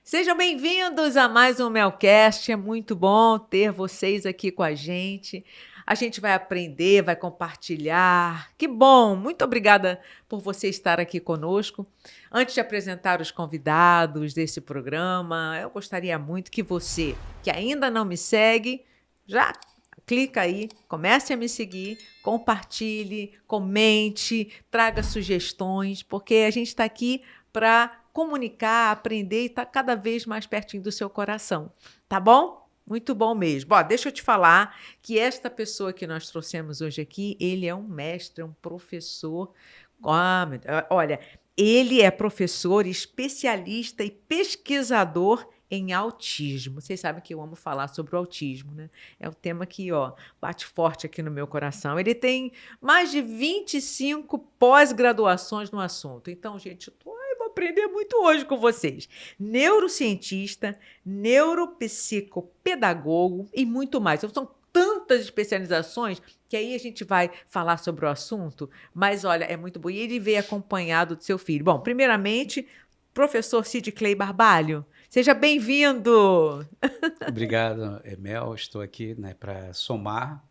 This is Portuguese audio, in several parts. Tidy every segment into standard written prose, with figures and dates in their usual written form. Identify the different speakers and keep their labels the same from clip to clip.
Speaker 1: Sejam bem-vindos a mais um Melcast. É muito bom ter vocês aqui com a gente. A gente vai aprender, vai compartilhar. Que bom! Muito obrigada por você estar aqui conosco. Antes de apresentar os convidados desse programa, eu gostaria muito que você, que ainda não me segue, já clica aí, comece a me seguir, compartilhe, comente, traga sugestões, porque a gente está aqui para comunicar, aprender e estar cada vez mais pertinho do seu coração. Tá bom? Muito bom mesmo. Ó, deixa eu te falar que esta pessoa que nós trouxemos hoje aqui, ele é um mestre, um professor. Olha, ele é professor, especialista e pesquisador em autismo. Vocês sabem que eu amo falar sobre o autismo, né? É o tema que, ó, bate forte aqui no meu coração. Ele tem mais de 25 pós-graduações no assunto. Então, gente, vou aprender muito hoje com vocês. Neurocientista, neuropsicopedagogo e muito mais. Então, são tantas especializações que aí a gente vai falar sobre o assunto, mas olha, é muito bom. E ele veio acompanhado do seu filho. Bom, primeiramente, professor Cid Clay Barbalho, seja bem-vindo!
Speaker 2: Obrigado, Mel. Estou aqui, né, para somar.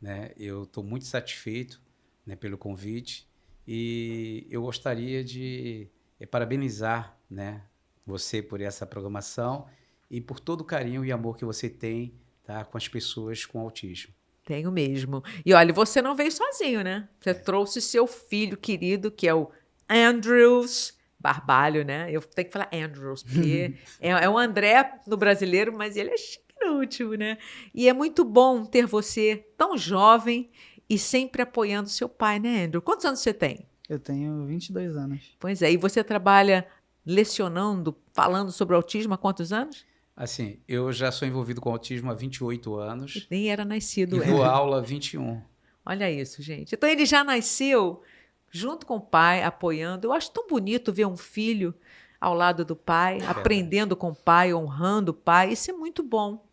Speaker 2: Né? Eu estou muito satisfeito, né, pelo convite e eu gostaria de parabenizar, né, você por essa programação e por todo o carinho e amor que você tem, tá, com as pessoas com autismo.
Speaker 1: Tenho mesmo. E olha, você não veio sozinho, né? Você trouxe seu filho querido, que é o Andrews Barbalho, né? Eu tenho que falar Andrews, porque é o André no brasileiro, mas ele é chique no último, né? E é muito bom ter você tão jovem e sempre apoiando seu pai, né, Andrew? Quantos anos você tem?
Speaker 3: Eu tenho 22 anos.
Speaker 1: Pois é, e você trabalha lecionando, falando sobre autismo há quantos anos?
Speaker 2: Assim, eu já sou envolvido com autismo há 28 anos
Speaker 1: Nem era nascido,
Speaker 2: e dou aula há 21.
Speaker 1: Olha isso, gente. Então ele já nasceu junto com o pai, apoiando. Eu acho tão bonito ver um filho ao lado do pai, aprendendo com o pai, honrando o pai. Isso é muito bom.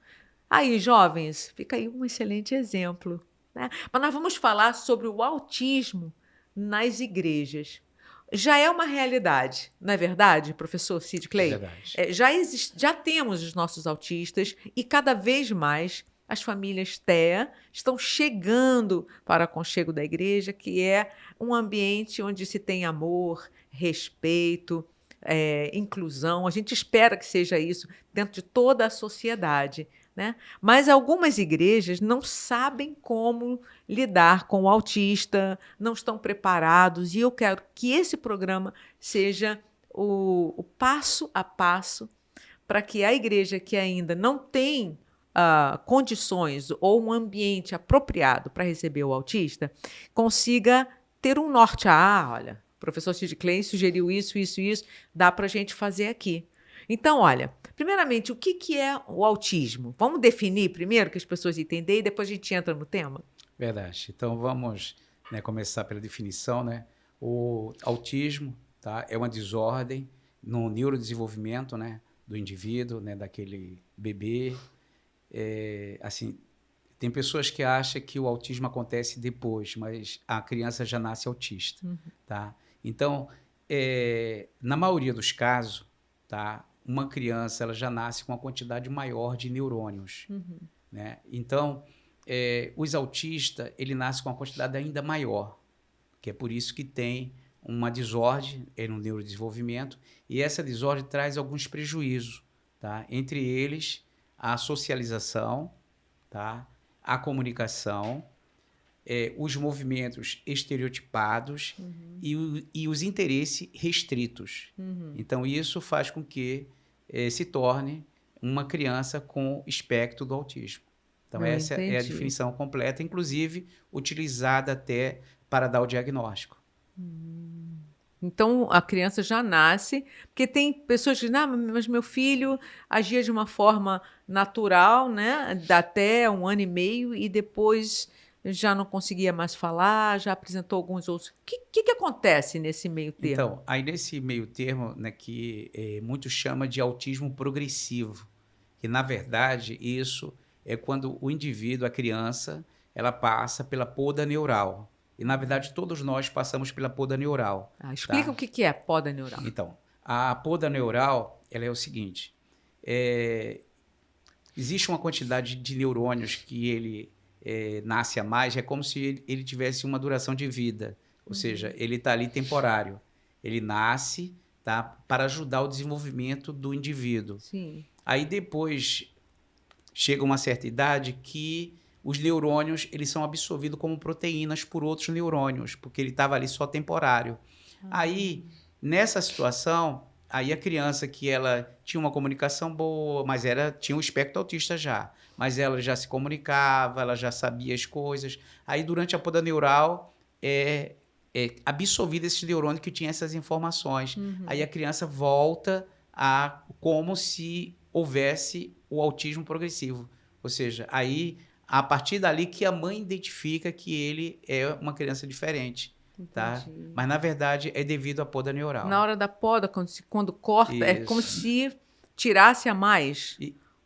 Speaker 1: Aí, jovens, fica aí um excelente exemplo, né? Mas nós vamos falar sobre o autismo nas igrejas. Já é uma realidade, não é verdade, professor Cid Clay?
Speaker 2: É verdade.
Speaker 1: Já temos os nossos autistas e cada vez mais as famílias TEA estão chegando para o aconchego da igreja, que é um ambiente onde se tem amor, respeito, inclusão. A gente espera que seja isso dentro de toda a sociedade, né? Mas algumas igrejas não sabem como lidar com o autista, não estão preparados, e eu quero que esse programa seja o passo a passo para que a igreja que ainda não tem condições ou um ambiente apropriado para receber o autista consiga ter um norte. Olha, o professor Cid Clay sugeriu isso, dá para a gente fazer aqui. Então, olha, primeiramente, o que é o autismo? Vamos definir primeiro, que as pessoas entendam, e depois a gente entra no tema?
Speaker 2: Verdade. Então, vamos, né, começar pela definição. Né? O autismo, tá, é uma desordem no neurodesenvolvimento, né, do indivíduo, né, daquele bebê. Assim, tem pessoas que acham que o autismo acontece depois, mas a criança já nasce autista.
Speaker 1: Uhum.
Speaker 2: Tá? Então, na maioria dos casos, tá, uma criança ela já nasce com uma quantidade maior de neurônios.
Speaker 1: Uhum.
Speaker 2: Né? Então, os autistas, ele nasce com uma quantidade ainda maior, que é por isso que tem uma desordem no neurodesenvolvimento, e essa desordem traz alguns prejuízos, tá? Entre eles, a socialização, tá? A comunicação, os movimentos estereotipados e os interesses restritos. Então, isso faz com que se torne uma criança com espectro do autismo. Então, essa é a definição completa, inclusive utilizada até para dar o diagnóstico.
Speaker 1: Então, a criança já nasce, porque tem pessoas que dizem, mas meu filho agia de uma forma natural, né, até 1 ano e meio, e depois já não conseguia mais falar, já apresentou alguns outros. O que acontece nesse meio termo?
Speaker 2: Então, aí nesse meio termo, né, que muitos chamam de autismo progressivo, que na verdade isso é quando o indivíduo, a criança, ela passa pela poda neural. E, na verdade, todos nós passamos pela poda neural.
Speaker 1: Explica o que é poda neural.
Speaker 2: Então, a poda neural ela é o seguinte, existe uma quantidade de neurônios que ele nasce a mais, é como se ele tivesse uma duração de vida. Ou seja, ele está ali temporário. Ele nasce, tá, para ajudar o desenvolvimento do indivíduo.
Speaker 1: Sim.
Speaker 2: Aí depois chega uma certa idade que os neurônios eles são absorvidos como proteínas por outros neurônios, porque ele estava ali só temporário. Aí, nessa situação, aí a criança que ela tinha uma comunicação boa, mas tinha um espectro autista já, mas ela já se comunicava, ela já sabia as coisas. Aí, durante a poda neural, absorvida esses neurônios que tinham essas informações. Aí a criança volta a como se houvesse o autismo progressivo. Ou seja, aí, a partir dali que a mãe identifica que ele é uma criança diferente. Tá? Mas, na verdade, é devido à poda neural.
Speaker 1: Na hora da poda, quando corta,
Speaker 2: Isso.
Speaker 1: é como se tirasse a mais.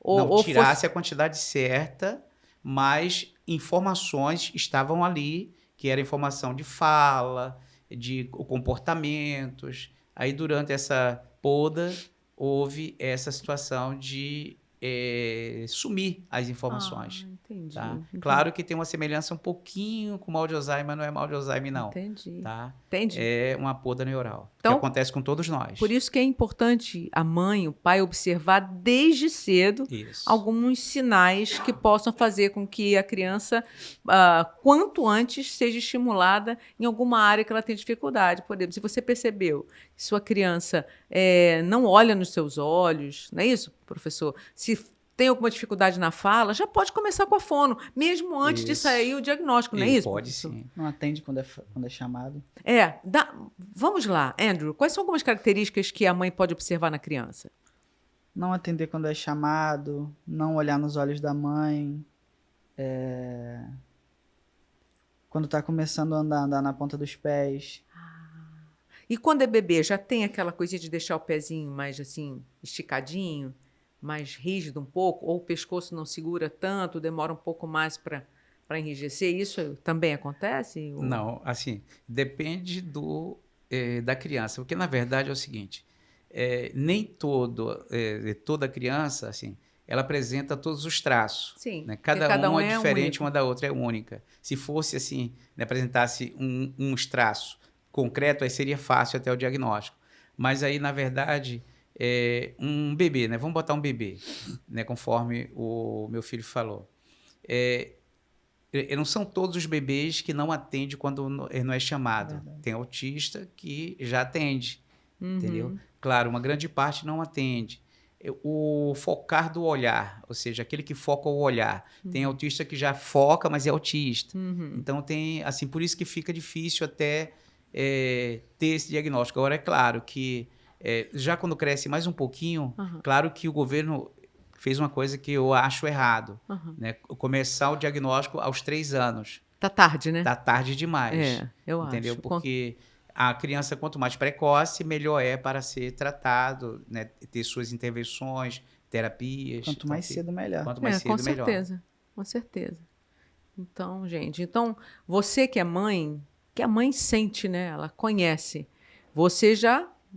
Speaker 2: Não tirasse a quantidade certa, mas informações estavam ali, que era informação de fala, de comportamentos. Aí, durante essa poda, houve essa situação de sumir as informações.
Speaker 1: Entendi,
Speaker 2: tá?
Speaker 1: entendi.
Speaker 2: Claro que tem uma semelhança um pouquinho com mal de Alzheimer, mas não é mal de Alzheimer, não.
Speaker 1: Entendi.
Speaker 2: Tá?
Speaker 1: Entendi.
Speaker 2: É uma poda neural,
Speaker 1: Então,
Speaker 2: que acontece com todos nós.
Speaker 1: Por isso que é importante a mãe, o pai, observar desde cedo alguns sinais que possam fazer com que a criança, quanto antes, seja estimulada em alguma área que ela tem dificuldade. Por exemplo, se você percebeu que sua criança não olha nos seus olhos, não é isso, professor? Se tem alguma dificuldade na fala, já pode começar com a fono, mesmo antes de sair o diagnóstico, não é isso?
Speaker 2: Pode
Speaker 1: professor?
Speaker 2: sim.
Speaker 3: Não atende quando é chamado.
Speaker 1: Vamos lá, Andrew, quais são algumas características que a mãe pode observar na criança?
Speaker 3: Não atender quando é chamado, não olhar nos olhos da mãe, quando está começando a andar na ponta dos pés.
Speaker 1: E quando é bebê, já tem aquela coisinha de deixar o pezinho mais assim, esticadinho, mais rígido um pouco, ou o pescoço não segura tanto, demora um pouco mais para enrijecer? Isso também acontece?
Speaker 2: Não, assim, depende da criança, porque na verdade é o seguinte, nem toda criança, assim, ela apresenta todos os traços.
Speaker 1: Sim,
Speaker 2: né? Cada um é diferente,
Speaker 1: único.
Speaker 2: uma da outra é única. Se fosse assim, apresentasse uns traços concretos, aí seria fácil até o diagnóstico. Mas aí, na verdade, um bebê, né? Vamos botar um bebê, né? Conforme o meu filho falou. Não são todos os bebês que não atendem quando ele não é chamado.
Speaker 3: Verdade.
Speaker 2: Tem autista que já atende, entendeu? Claro, uma grande parte não atende. O focar do olhar, ou seja, aquele que foca o olhar. Tem autista que já foca, mas é autista. Então, tem, assim, por isso que fica difícil até ter esse diagnóstico. Agora, é claro que já quando cresce mais um pouquinho, claro que o governo fez uma coisa que eu acho errado, né? Começar o diagnóstico aos 3 anos.
Speaker 1: Tá tarde, né?
Speaker 2: Tá tarde demais.
Speaker 1: Eu
Speaker 2: entendeu?
Speaker 1: acho.
Speaker 2: Porque a criança, quanto mais precoce, melhor é para ser tratado, né? Ter suas intervenções, terapias.
Speaker 3: Quanto mais cedo, melhor.
Speaker 2: Quanto mais cedo, melhor.
Speaker 1: Com certeza. Então, gente, você que é mãe, que a mãe sente, né? Ela conhece.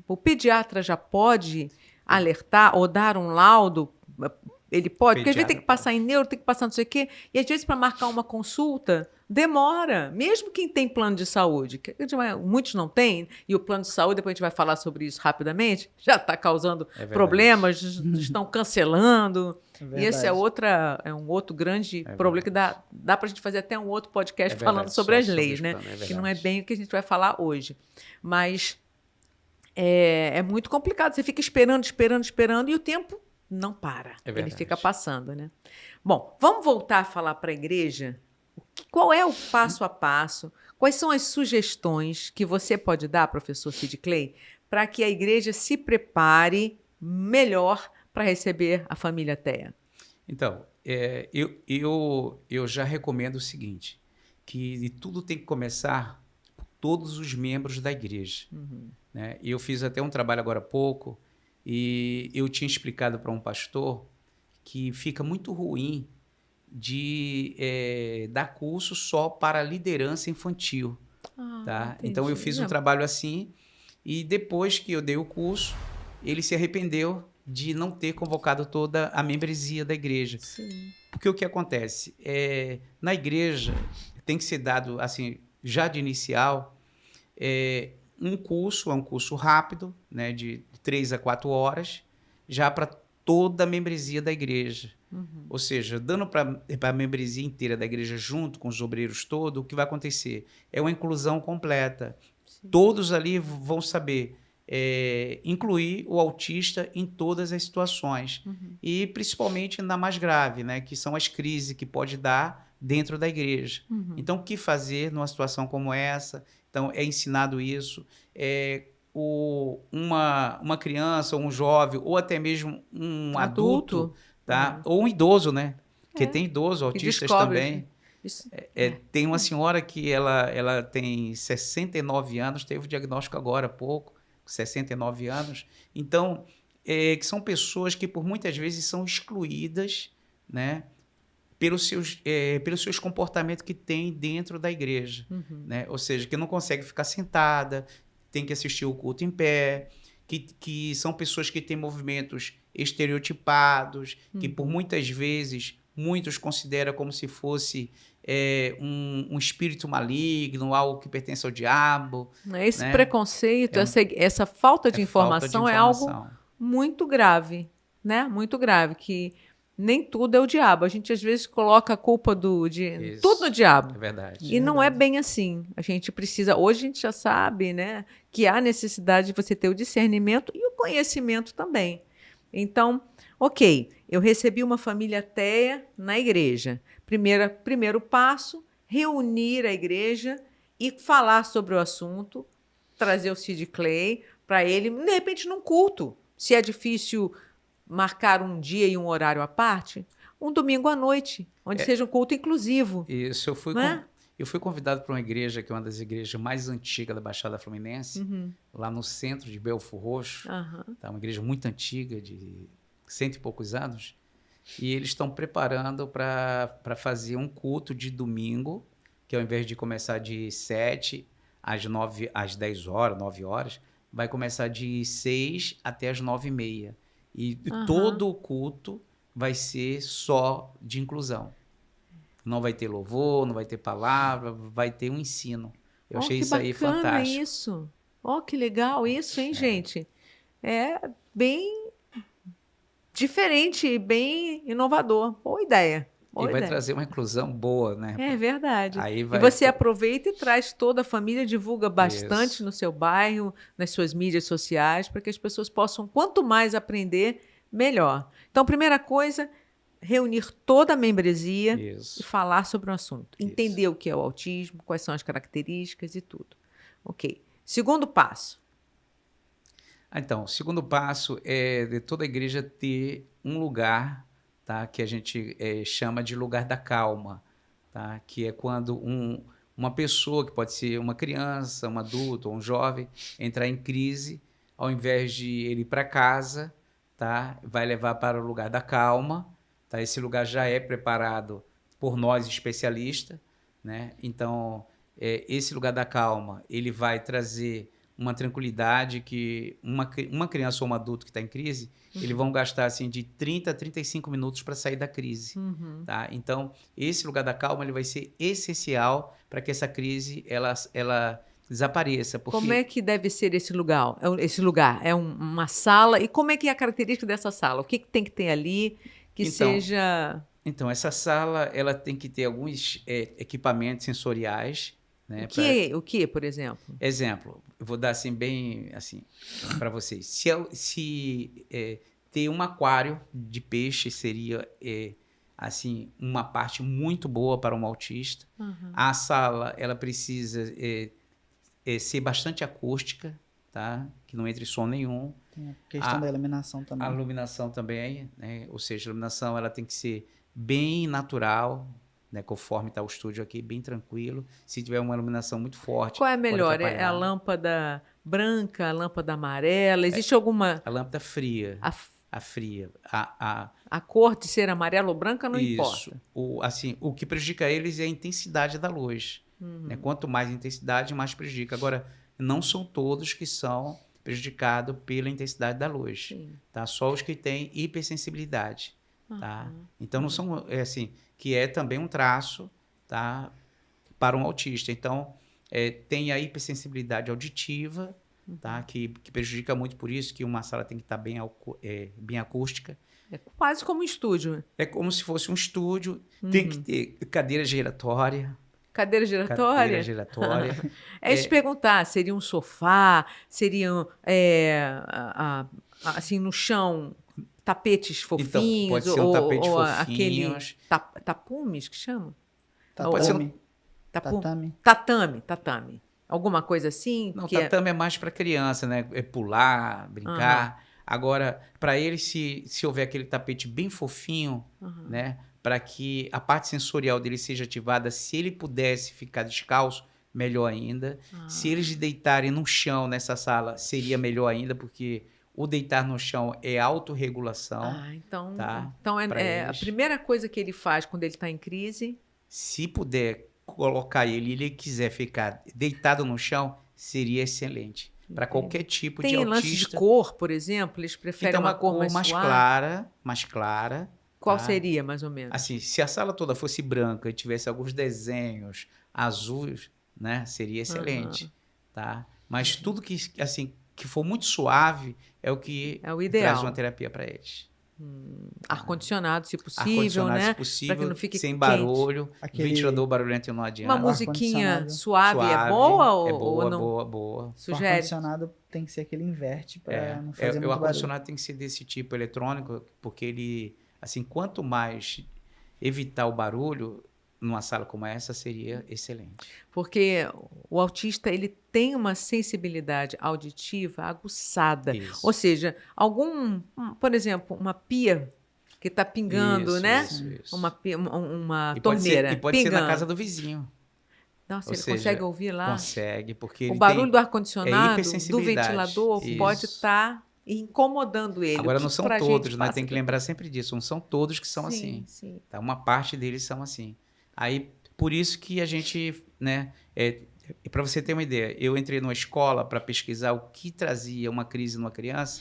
Speaker 1: O pediatra já pode alertar ou dar um laudo. Ele pode, porque às vezes tem que passar em neuro, tem que passar não sei o quê, e às vezes para marcar uma consulta demora, mesmo quem tem plano de saúde, que muitos não têm, e o plano de saúde, depois a gente vai falar sobre isso rapidamente, já está causando problemas, estão cancelando, e esse é um outro grande problema, que dá para a gente fazer até um outro podcast falando sobre as leis, né? Que não é bem o que a gente vai falar hoje. Mas é muito complicado, você fica esperando, e o tempo não para. Ele fica passando, né? Bom, vamos voltar a falar para a igreja. Qual é o passo a passo? Quais são as sugestões que você pode dar, professor Sid Clay, para que a igreja se prepare melhor para receber a família Thea?
Speaker 2: Então, eu já recomendo o seguinte, que tudo tem que começar por todos os membros da igreja. Né? E eu fiz até um trabalho agora há pouco, e eu tinha explicado para um pastor que fica muito ruim de dar curso só para liderança infantil. Tá? Então, eu fiz um trabalho assim, e depois que eu dei o curso, ele se arrependeu de não ter convocado toda a membresia da igreja.
Speaker 1: Sim.
Speaker 2: Porque o que acontece? Na igreja tem que ser dado, assim, já de inicial, um curso rápido, né, de 3 a 4 horas, já para toda a membresia da igreja.
Speaker 1: Uhum.
Speaker 2: Ou seja, dando para a membresia inteira da igreja junto com os obreiros todos, o que vai acontecer? É uma inclusão completa.
Speaker 1: Sim.
Speaker 2: Todos ali vão saber incluir o autista em todas as situações.
Speaker 1: Uhum.
Speaker 2: E principalmente na mais grave, né, que são as crises que pode dar dentro da igreja.
Speaker 1: Uhum.
Speaker 2: Então, o que fazer numa situação como essa? Então, é ensinado isso. Uma criança, ou um jovem, ou até mesmo um adulto, tá? Ou um idoso, né? Porque tem idosos, autistas também.
Speaker 1: Isso.
Speaker 2: Tem uma senhora que ela tem 69 anos, teve o diagnóstico agora há pouco, 69 anos. Então, que são pessoas que, por muitas vezes, são excluídas, né, pelos seus comportamentos que tem dentro da igreja.
Speaker 1: Uhum.
Speaker 2: Né? Ou seja, que não consegue ficar sentada, tem que assistir o culto em pé, que são pessoas que têm movimentos estereotipados, que por muitas vezes muitos consideram como se fosse um espírito maligno, algo que pertence ao diabo.
Speaker 1: Esse
Speaker 2: né?
Speaker 1: preconceito, essa falta de informação é algo muito grave, né? Muito grave, que nem tudo é o diabo. A gente às vezes coloca a culpa de tudo no diabo.
Speaker 2: É verdade.
Speaker 1: E não é bem assim. A gente precisa, hoje a gente já sabe, né, que há necessidade de você ter o discernimento e o conhecimento também. Então, ok, eu recebi uma família ateia na igreja. Primeiro passo, reunir a igreja e falar sobre o assunto, trazer o Sid Clay para ele, de repente, num culto. Se é difícil marcar um dia e um horário à parte, um domingo à noite, onde seja um culto inclusivo.
Speaker 2: Isso, eu fui convidado para uma igreja, que é uma das igrejas mais antigas da Baixada Fluminense, lá no centro de Belford Roxo. Tá, uma igreja muito antiga, de 100 e poucos anos. E eles estão preparando para fazer um culto de domingo, que ao invés de começar de 7 às 10 horas, 9 horas, vai começar de 6 até as 9h30. E todo o culto vai ser só de inclusão. Não vai ter louvor, não vai ter palavra, vai ter um ensino. Eu achei isso aí fantástico.
Speaker 1: Isso. Que legal isso, hein, gente? É bem diferente, bem inovador. Boa ideia.
Speaker 2: Vai trazer uma inclusão boa, né?
Speaker 1: É verdade.
Speaker 2: Aí
Speaker 1: e você aproveita e traz toda a família, divulga bastante no seu bairro, nas suas mídias sociais, para que as pessoas possam, quanto mais aprender, melhor. Então, primeira coisa, reunir toda a membresia e falar sobre o assunto. Entender o que é o autismo, quais são as características e tudo. Ok. Segundo passo.
Speaker 2: Então, o segundo passo é de toda a igreja ter um lugar, tá, que a gente chama de lugar da calma, tá, que é quando uma pessoa, que pode ser uma criança, um adulto ou um jovem, entrar em crise, ao invés de ele ir para casa, tá, vai levar para o lugar da calma. Tá, esse lugar já é preparado por nós especialistas, né? Então, esse lugar da calma, ele vai trazer uma tranquilidade que uma criança ou um adulto que está em crise, eles vão gastar assim, de 30 a 35 minutos para sair da crise. Tá? Então, esse lugar da calma ele vai ser essencial para que essa crise ela desapareça. Porque...
Speaker 1: Como é que deve ser esse lugar? Esse lugar é uma sala? E como é que é a característica dessa sala? O que tem que ter ali que seja...
Speaker 2: Então, essa sala ela tem que ter alguns equipamentos sensoriais. Né,
Speaker 1: o que, por exemplo?
Speaker 2: Exemplo, eu vou dar assim bem assim para vocês. Se ter um aquário de peixe seria assim uma parte muito boa para um autista. A sala ela precisa ser bastante acústica, tá? Que não entre som nenhum.
Speaker 3: Tem a questão da iluminação também.
Speaker 2: A iluminação também, né? Ou seja, a iluminação ela tem que ser bem natural. Né, conforme está o estúdio aqui, bem tranquilo. Se tiver uma iluminação muito forte...
Speaker 1: Qual é a melhor? É a lâmpada branca, a lâmpada amarela? Existe alguma...
Speaker 2: A lâmpada fria. A fria.
Speaker 1: A cor de ser amarela ou branca não importa.
Speaker 2: O que prejudica eles é a intensidade da luz. Né? Quanto mais intensidade, mais prejudica. Agora, não são todos que são prejudicado pela intensidade da luz.
Speaker 1: Sim.
Speaker 2: Tá? Só os que têm hipersensibilidade. Tá? Então, não são, assim, que é também um traço, tá? Para um autista. Então, tem a hipersensibilidade auditiva, tá? Que prejudica muito, por isso que uma sala tem que estar bem acústica.
Speaker 1: É quase como um estúdio.
Speaker 2: É como se fosse um estúdio, tem que ter cadeira giratória.
Speaker 1: Cadeira giratória?
Speaker 2: Cadeira giratória.
Speaker 1: É isso perguntar, seria um sofá, seriam, assim, no chão, tapetes fofinhos?
Speaker 2: Então, pode ser um tapete
Speaker 1: ou
Speaker 2: fofinhos.
Speaker 1: aquele tapumes que chama?
Speaker 2: Pode ser
Speaker 3: Tatame.
Speaker 1: Alguma coisa assim?
Speaker 2: Não, tatame é mais para criança, né? É pular, brincar. Agora, para ele, se houver aquele tapete bem fofinho, né? Para que a parte sensorial dele seja ativada, se ele pudesse ficar descalço, melhor ainda. Se eles deitarem no chão nessa sala, seria melhor ainda, porque o deitar no chão é autorregulação.
Speaker 1: Então,
Speaker 2: tá?
Speaker 1: então a primeira coisa que ele faz quando ele está em crise...
Speaker 2: Se puder colocar ele e ele quiser ficar deitado no chão, seria excelente. Para qualquer tipo de autista.
Speaker 1: Tem lance de cor, por exemplo? Eles preferem
Speaker 2: então,
Speaker 1: uma cor mais
Speaker 2: clara. Mais clara.
Speaker 1: Qual seria, mais ou menos?
Speaker 2: Assim, se a sala toda fosse branca e tivesse alguns desenhos azuis, né, seria excelente, tá? Mas tudo que, assim, que for muito suave é o que
Speaker 1: ideal.
Speaker 2: Traz uma terapia para eles.
Speaker 1: Ar-condicionado, se possível,
Speaker 2: ar-condicionado,
Speaker 1: né?
Speaker 2: se possível,
Speaker 1: para que não fique
Speaker 2: sem
Speaker 1: quente.
Speaker 2: Barulho, ventilador barulhento não adianta.
Speaker 1: Uma musiquinha suave é boa ou não?
Speaker 2: Boa.
Speaker 1: Sugere?
Speaker 3: O ar-condicionado tem que ser aquele inverte para não fazer muito
Speaker 2: O ar-condicionado
Speaker 3: barulho.
Speaker 2: tem que ser desse tipo eletrônico, porque ele, assim, quanto mais evitar o barulho numa sala como essa, seria excelente.
Speaker 1: Porque o autista, ele tem uma sensibilidade auditiva aguçada.
Speaker 2: Isso.
Speaker 1: Ou seja, por exemplo, uma pia que está pingando, né?
Speaker 2: Isso.
Speaker 1: Uma
Speaker 2: torneira.
Speaker 1: Pode ser
Speaker 2: na casa do vizinho.
Speaker 1: Nossa, ele consegue ouvir lá?
Speaker 2: Consegue, porque
Speaker 1: o barulho do ar-condicionado, do ventilador,
Speaker 2: Isso.
Speaker 1: pode estar incomodando ele.
Speaker 2: Agora, não são todos, né? Tem que lembrar sempre disso. Não são todos que são assim.
Speaker 1: Sim.
Speaker 2: Tá? Uma parte deles são assim. Aí, por isso que a gente, né? Para você ter uma ideia, eu entrei numa escola para pesquisar o que trazia uma crise numa criança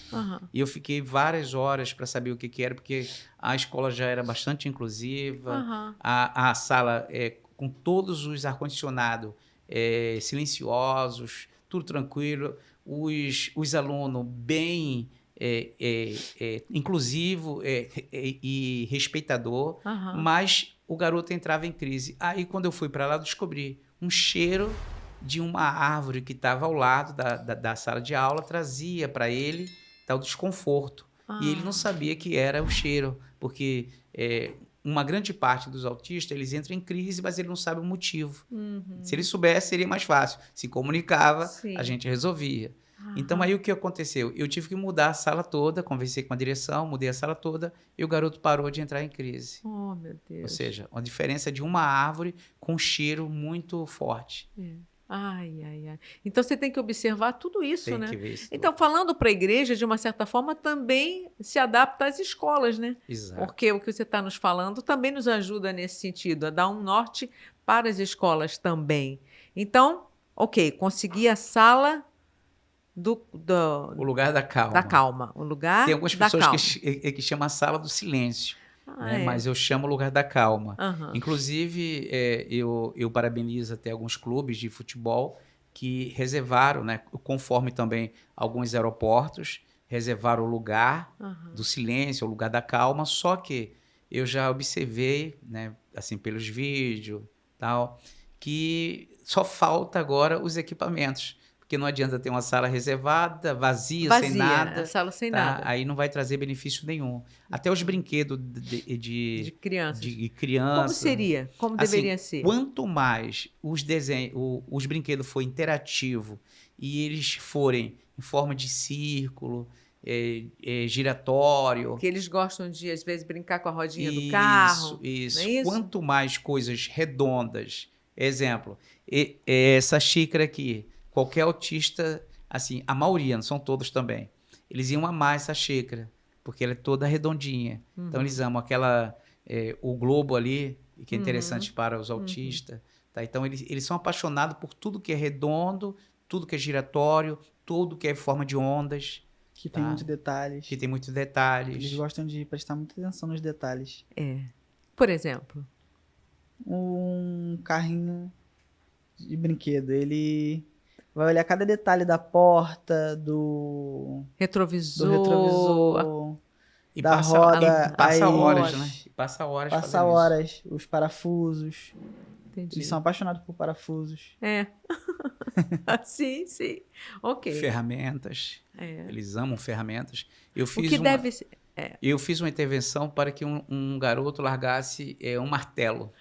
Speaker 2: e eu fiquei várias horas para saber o que era, porque a escola já era bastante inclusiva, a sala com todos os ar-condicionados silenciosos, tudo tranquilo, os alunos bem inclusivo e respeitador, mas o garoto entrava em crise. Aí, quando eu fui para lá, eu descobri um cheiro de uma árvore que estava ao lado da sala de aula, trazia para ele tal desconforto. E ele não sabia que era o cheiro, porque uma grande parte dos autistas, eles entram em crise, mas ele não sabe o motivo. Se ele soubesse, seria mais fácil. Se comunicava, a gente resolvia. Então, aí o que aconteceu? Eu tive que mudar a sala toda, conversei com a direção, mudei a sala toda, e o garoto parou de entrar em crise.
Speaker 1: Oh, meu Deus.
Speaker 2: Ou seja, uma diferença de uma árvore com cheiro muito forte.
Speaker 1: Ai. Então, você tem que observar tudo isso, né?
Speaker 2: Tem que ver isso.
Speaker 1: Então, falando para a igreja, de uma certa forma, também se adapta às escolas, né?
Speaker 2: Exato.
Speaker 1: Porque o que você está nos falando também nos ajuda nesse sentido, a dar um norte para as escolas também. Então, ok, consegui a sala...
Speaker 2: O lugar da calma.
Speaker 1: Da calma. O lugar
Speaker 2: Tem algumas pessoas que chamam a sala do silêncio, né? Mas eu chamo o lugar da calma. Inclusive, eu parabenizo até alguns clubes de futebol que reservaram, né, conforme também alguns aeroportos, reservaram o lugar do silêncio, o lugar da calma, só que eu já observei, né, assim, pelos vídeos, tal, que só falta agora os equipamentos. Porque não adianta ter uma sala reservada, vazia, sem nada.
Speaker 1: A sala sem nada.
Speaker 2: Aí não vai trazer benefício nenhum. Até os brinquedos de
Speaker 1: crianças.
Speaker 2: Como
Speaker 1: seria? Como deveria ser?
Speaker 2: Quanto mais os brinquedos forem interativos e eles forem em forma de círculo, giratório...
Speaker 1: Que eles gostam de, às vezes, brincar com a rodinha do carro.
Speaker 2: Isso.
Speaker 1: Não é isso?
Speaker 2: Quanto mais coisas redondas... Exemplo, essa xícara aqui... Qualquer autista, assim, a maioria, não são todos também, eles iam amar essa xícara, porque ela é toda redondinha. Então, eles amam o globo ali, que é interessante para os autistas. Tá? Então, eles são apaixonados por tudo que é redondo, tudo que é giratório, tudo que é forma de ondas,
Speaker 3: Que tem
Speaker 2: Tá.
Speaker 3: muitos detalhes.
Speaker 2: que tem muitos
Speaker 3: Eles
Speaker 2: detalhes.
Speaker 3: gostam de prestar muita atenção nos detalhes.
Speaker 1: É. Por exemplo,
Speaker 3: Um carrinho de brinquedo, ele vai olhar cada detalhe da porta, do
Speaker 1: retrovisor.
Speaker 3: retrovisor,
Speaker 2: E
Speaker 3: da
Speaker 2: passa,
Speaker 3: roda,
Speaker 2: e passa
Speaker 3: aí
Speaker 2: horas, né? E passa horas
Speaker 3: passa
Speaker 2: fazendo isso.
Speaker 3: horas, os parafusos.
Speaker 1: Entendi.
Speaker 3: Eles são apaixonados por parafusos.
Speaker 1: É. Sim, sim. Ok.
Speaker 2: Ferramentas.
Speaker 1: É.
Speaker 2: Eles amam ferramentas. Eu
Speaker 1: O
Speaker 2: fiz
Speaker 1: que
Speaker 2: uma,
Speaker 1: deve ser.
Speaker 2: eu fiz uma intervenção para que um garoto largasse um martelo.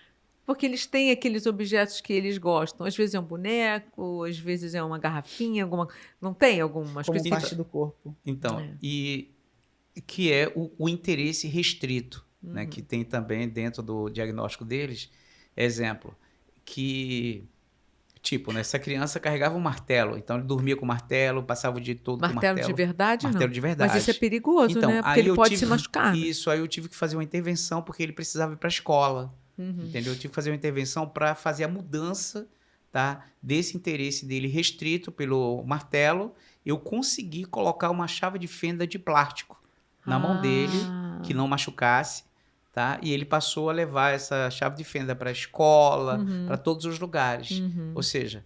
Speaker 1: Porque eles têm aqueles objetos que eles gostam. Às vezes é um boneco, às vezes é uma garrafinha, alguma. Não tem algumas
Speaker 3: Como
Speaker 1: coisas.
Speaker 3: parte do corpo.
Speaker 2: Então,
Speaker 1: É.
Speaker 2: e que é o interesse restrito, né,
Speaker 1: Uhum.
Speaker 2: que tem também dentro do diagnóstico deles. Exemplo, que, tipo, né, essa criança carregava um martelo, então ele dormia com o martelo, passava o dia todo com o
Speaker 1: Martelo
Speaker 2: martelo.
Speaker 1: de verdade,
Speaker 2: Martelo
Speaker 1: não.
Speaker 2: de verdade.
Speaker 1: Mas isso é perigoso,
Speaker 2: Então,
Speaker 1: né? Porque
Speaker 2: aí
Speaker 1: ele
Speaker 2: eu
Speaker 1: pode
Speaker 2: tive-
Speaker 1: se machucar. Né?
Speaker 2: Isso, aí eu tive que fazer uma intervenção porque ele precisava ir para a escola.
Speaker 1: Uhum.
Speaker 2: Entendeu? Eu tive que fazer uma intervenção para fazer a mudança, tá, desse interesse dele restrito pelo martelo. Eu consegui colocar uma chave de fenda de plástico na mão dele, que não machucasse, tá? E ele passou a levar essa chave de fenda para a escola, para todos os lugares.
Speaker 1: Uhum.
Speaker 2: Ou seja,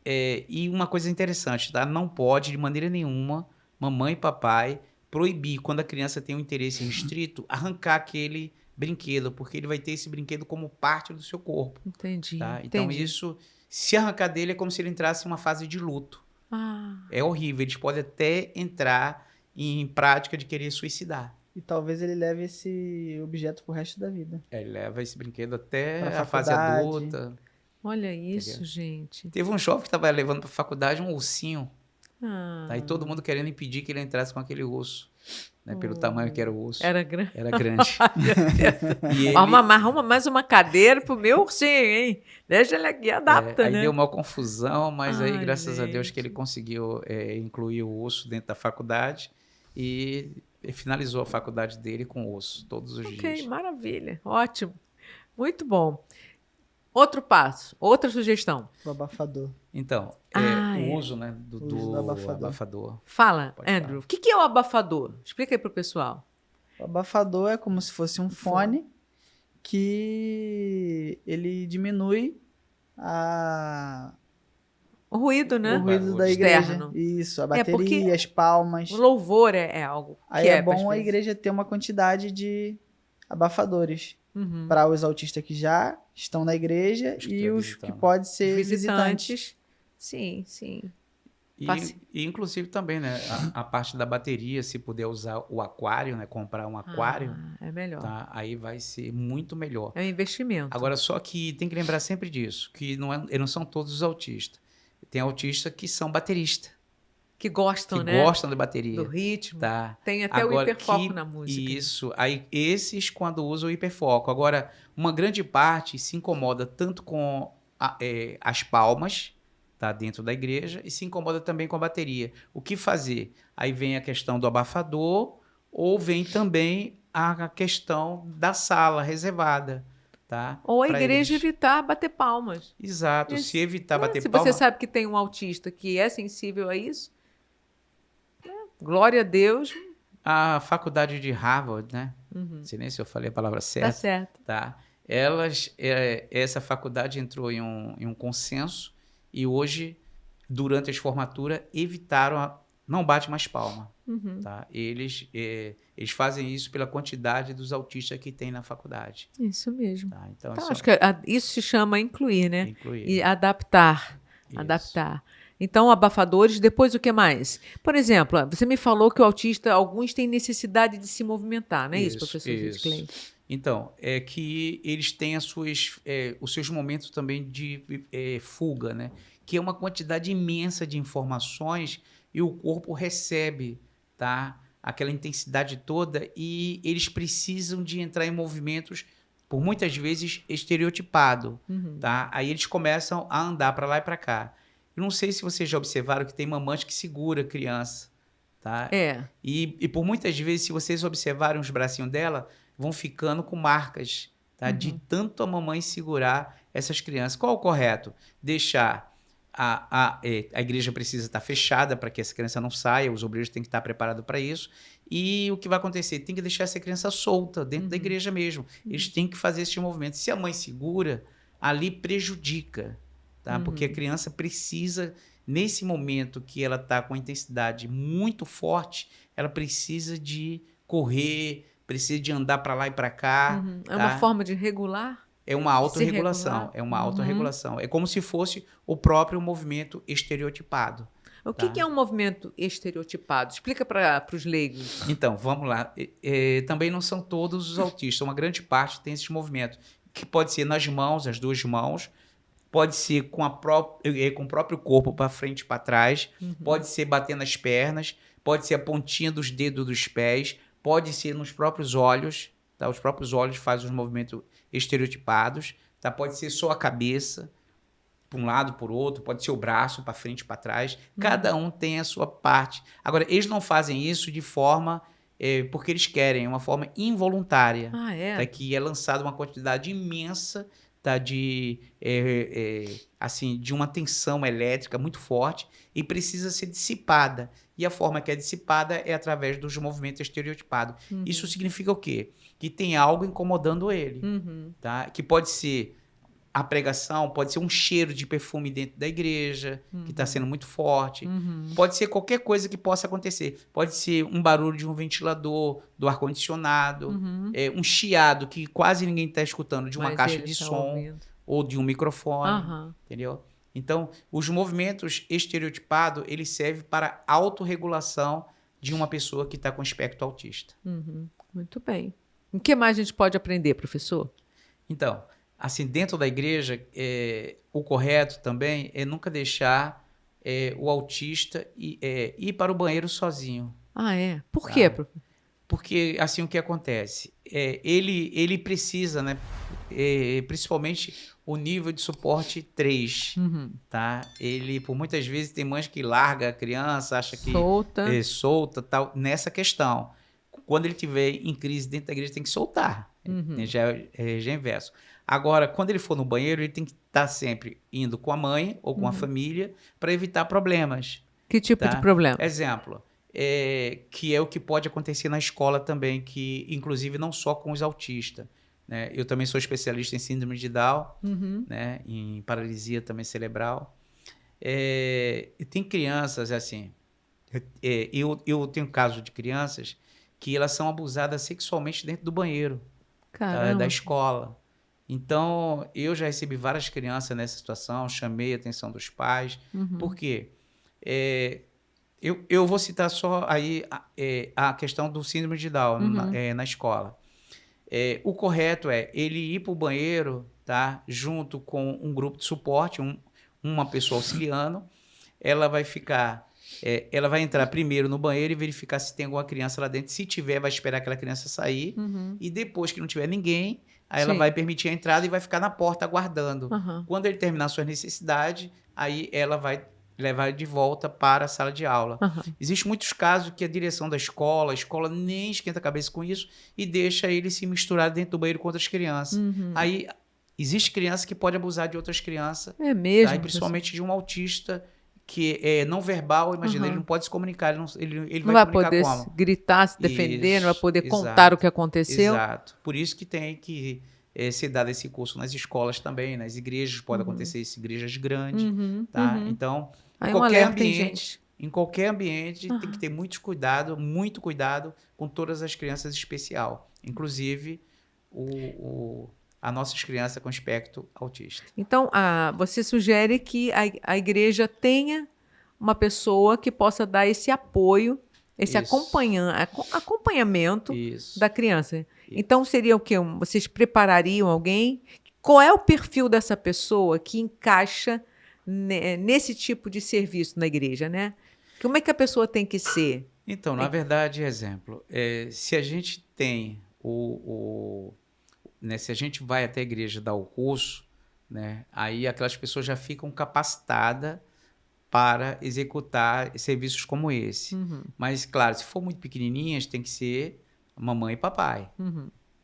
Speaker 2: e uma coisa interessante, tá? Não pode, de maneira nenhuma, mamãe e papai proibir, quando a criança tem um interesse restrito, arrancar aquele brinquedo, porque ele vai ter esse brinquedo como parte do seu corpo,
Speaker 1: Entendi.
Speaker 2: tá? Então
Speaker 1: entendi.
Speaker 2: isso, se arrancar dele, é como se ele entrasse em uma fase de luto.
Speaker 1: Ah,
Speaker 2: É horrível, eles podem até entrar em prática de querer suicidar.
Speaker 3: E talvez ele leve esse objeto pro resto da vida.
Speaker 2: Ele leva esse brinquedo até
Speaker 3: Pra
Speaker 2: a fase
Speaker 3: faculdade.
Speaker 2: adulta.
Speaker 1: olha isso,
Speaker 2: Entendeu?
Speaker 1: gente.
Speaker 2: Teve um jovem que estava levando para a faculdade um ursinho,
Speaker 1: Ah,
Speaker 2: tá? E todo mundo querendo impedir que ele entrasse com aquele osso, né? Pelo tamanho que era o osso.
Speaker 1: era grande.
Speaker 2: Era grande. E ele,
Speaker 1: Arruma mais uma cadeira pro meu ursinho, hein? Deixa ele aqui, adapta,
Speaker 2: aí
Speaker 1: né?
Speaker 2: deu uma confusão, mas aí,
Speaker 1: Ai,
Speaker 2: graças a Deus,
Speaker 1: gente.
Speaker 2: que ele conseguiu incluir o osso dentro da faculdade e finalizou a faculdade dele com osso, todos os
Speaker 1: Ok,
Speaker 2: dias.
Speaker 1: maravilha. Ótimo. Muito bom. Outro passo, outra sugestão.
Speaker 3: O abafador.
Speaker 2: Então,
Speaker 1: Ah,
Speaker 2: o
Speaker 1: é.
Speaker 2: uso, né,
Speaker 3: O
Speaker 2: do
Speaker 3: uso do abafador.
Speaker 2: abafador.
Speaker 1: Fala,
Speaker 2: Pode
Speaker 1: Andrew. O que é o abafador? Explica aí pro pessoal.
Speaker 3: O abafador é como se fosse um fone que ele diminui
Speaker 1: O ruído, né?
Speaker 3: o ruído da
Speaker 2: Barulho.
Speaker 3: igreja.
Speaker 1: Externo.
Speaker 3: Isso, a
Speaker 1: É, porque
Speaker 3: bateria, as palmas.
Speaker 1: O louvor é algo
Speaker 3: Aí
Speaker 1: que
Speaker 3: é
Speaker 1: às
Speaker 3: bom a
Speaker 1: vezes-
Speaker 3: igreja ter uma quantidade de abafadores
Speaker 1: Uhum.
Speaker 3: para os autistas que já estão na igreja
Speaker 2: Os que
Speaker 3: e
Speaker 2: estão
Speaker 3: os que
Speaker 2: visitando.
Speaker 3: podem
Speaker 1: Os
Speaker 3: ser visitantes.
Speaker 1: visitantes. Sim, sim.
Speaker 2: E,
Speaker 1: Faci-
Speaker 2: e, inclusive também, né, a parte da bateria, se puder usar o aquário, né, comprar um aquário,
Speaker 1: É melhor.
Speaker 2: tá, aí vai ser muito melhor.
Speaker 1: É um investimento.
Speaker 2: Agora, só que tem que lembrar sempre disso, que não são todos os autistas. Tem autistas que são bateristas,
Speaker 1: Que gostam,
Speaker 2: que
Speaker 1: né?
Speaker 2: gostam da bateria.
Speaker 1: Do ritmo.
Speaker 2: Tá?
Speaker 1: Tem até o
Speaker 2: Agora,
Speaker 1: hiperfoco na música.
Speaker 2: Isso. Aí, esses quando usam o hiperfoco. Agora, uma grande parte se incomoda tanto com as palmas, tá, dentro da igreja, e se incomoda também com a bateria. O que fazer? Aí vem a questão do abafador, ou vem também a questão da sala reservada. Tá?
Speaker 1: Ou a
Speaker 2: Pra
Speaker 1: igreja
Speaker 2: eles.
Speaker 1: evitar bater palmas.
Speaker 2: Exato.
Speaker 1: Isso.
Speaker 2: Se evitar bater
Speaker 1: Se
Speaker 2: palma,
Speaker 1: você sabe que tem um autista que é sensível a isso, glória a Deus,
Speaker 2: a faculdade de Harvard, né?
Speaker 1: uhum,
Speaker 2: Não sei nem se eu falei a palavra
Speaker 1: tá
Speaker 2: certa.
Speaker 1: certo.
Speaker 2: Tá? Essa faculdade entrou em um consenso e hoje, durante as formaturas, evitaram não bate mais palma.
Speaker 1: Uhum.
Speaker 2: Tá? Eles fazem isso pela quantidade dos autistas que tem na faculdade.
Speaker 1: Isso mesmo.
Speaker 2: Tá? Então,
Speaker 1: Então,
Speaker 2: é
Speaker 1: acho que isso se chama incluir, né?
Speaker 2: incluir.
Speaker 1: E adaptar.
Speaker 2: Isso.
Speaker 1: Adaptar. Então, abafadores, depois o que mais? Por exemplo, você me falou que o autista, alguns têm necessidade de se movimentar, não é isso,
Speaker 2: Isso,
Speaker 1: professor
Speaker 2: isso.
Speaker 1: Clay?
Speaker 2: Então, é que eles têm os seus momentos também de fuga, né? Que é uma quantidade imensa de informações e o corpo recebe, tá? Aquela intensidade toda e eles precisam de entrar em movimentos, por muitas vezes, estereotipado,
Speaker 1: Uhum.
Speaker 2: tá? Aí eles começam a andar para lá e para cá. Eu não sei se vocês já observaram que tem mamães que segura a criança, tá?
Speaker 1: É.
Speaker 2: E por muitas vezes, se vocês observarem os bracinhos dela, vão ficando com marcas, tá? De tanto a mamãe segurar essas crianças. Qual é o correto? Deixar a igreja precisa estar fechada para que essa criança não saia, os obreiros têm que estar preparados para isso. E o que vai acontecer? Tem que deixar essa criança solta dentro da igreja mesmo. Eles têm que fazer esse movimento. Se a mãe segura, ali prejudica, tá? Porque a criança precisa, nesse momento que ela está com a intensidade muito forte, ela precisa de correr, precisa de andar para lá e para cá.
Speaker 1: É uma forma de regular?
Speaker 2: É uma autorregulação.
Speaker 1: regular?
Speaker 2: É uma autorregulação. É como se fosse o próprio movimento estereotipado.
Speaker 1: O que é um movimento estereotipado? Explica para os leigos.
Speaker 2: Então, vamos lá. Também não são todos os autistas. Uma grande parte tem esse movimento, que pode ser nas mãos, as duas mãos, pode ser com o próprio corpo para frente e para trás, pode ser batendo as pernas, pode ser a pontinha dos dedos dos pés, pode ser nos próprios olhos, tá? Os próprios olhos fazem os movimentos estereotipados, tá? Pode ser só a cabeça, para um lado, para o outro, pode ser o braço para frente e para trás. Cada um tem a sua parte. Agora, eles não fazem isso de forma porque eles querem, é uma forma involuntária.
Speaker 1: É?
Speaker 2: Tá? Que é lançada uma quantidade imensa, tá? De uma tensão elétrica muito forte e precisa ser dissipada. E a forma que é dissipada é através dos movimentos estereotipados. Isso significa o quê? Que tem algo incomodando ele. Tá? Que pode ser a pregação, pode ser um cheiro de perfume dentro da igreja, que está sendo muito forte. Pode ser qualquer coisa que possa acontecer. Pode ser um barulho de um ventilador, do ar-condicionado, um chiado que quase ninguém está escutando de uma caixa de som ou de um microfone, entendeu? Então, os movimentos estereotipados, eles servem para a autorregulação de uma pessoa que está com espectro autista.
Speaker 1: Muito bem. O que mais a gente pode aprender, professor?
Speaker 2: Então, assim, dentro da igreja, o correto também é nunca deixar o autista ir para o banheiro sozinho.
Speaker 1: É? Por quê?
Speaker 2: Porque, assim, o que acontece? Ele precisa, né? Principalmente o nível de suporte 3, tá? Ele, por muitas vezes, tem mães que larga a criança, acha que... Solta, tal, nessa questão. Quando ele estiver em crise dentro da igreja, tem que soltar. Já é inverso. Agora, quando ele for no banheiro, ele tem que estar sempre indo com a mãe ou com a família para evitar problemas.
Speaker 1: Que tipo de problema?
Speaker 2: Exemplo, que é o que pode acontecer na escola também, que inclusive não só com os autistas. Né? Eu também sou especialista em síndrome de Down, né? Em paralisia também cerebral. E tem crianças assim, eu tenho casos de crianças que elas são abusadas sexualmente dentro do banheiro da escola. Então, eu já recebi várias crianças nessa situação, chamei a atenção dos pais. Por quê? Eu vou citar só aí a questão do síndrome de Down na escola. O correto é ele ir para o banheiro, tá? Junto com um grupo de suporte, uma pessoa auxiliando. Ela vai ficar... ela vai entrar primeiro no banheiro e verificar se tem alguma criança lá dentro. Se tiver, vai esperar aquela criança sair. E depois que não tiver ninguém, aí ela vai permitir a entrada e vai ficar na porta aguardando. Quando ele terminar suas necessidades, aí ela vai levar de volta para a sala de aula. Existem muitos casos que a direção da escola, a escola nem esquenta a cabeça com isso e deixa ele se misturar dentro do banheiro com outras crianças. Aí, existe criança que pode abusar de outras crianças.
Speaker 1: É mesmo?
Speaker 2: Tá? E principalmente de um autista que é não verbal, imagina, ele não pode se comunicar, ele
Speaker 1: não
Speaker 2: vai
Speaker 1: poder
Speaker 2: como?
Speaker 1: Gritar, se defender, não vai poder
Speaker 2: Exato,
Speaker 1: contar o que aconteceu.
Speaker 2: Exato. Por isso que tem que ser dado esse curso nas escolas também, nas igrejas, pode acontecer isso, igrejas grandes, tá? Então, em qualquer ambiente tem que ter muito cuidado com todas as crianças especial, inclusive as nossas crianças com espectro autista.
Speaker 1: Então, você sugere que a igreja tenha uma pessoa que possa dar esse apoio, esse acompanhamento da criança. Isso. Então, seria o quê? Vocês preparariam alguém? Qual é o perfil dessa pessoa que encaixa nesse tipo de serviço na igreja, né? Como é que a pessoa tem que ser?
Speaker 2: Então, na verdade, exemplo, se a gente tem né, se a gente vai até a igreja dar o curso, né, aí aquelas pessoas já ficam capacitadas para executar serviços como esse. Mas, claro, se for muito pequenininhas, tem que ser mamãe e papai,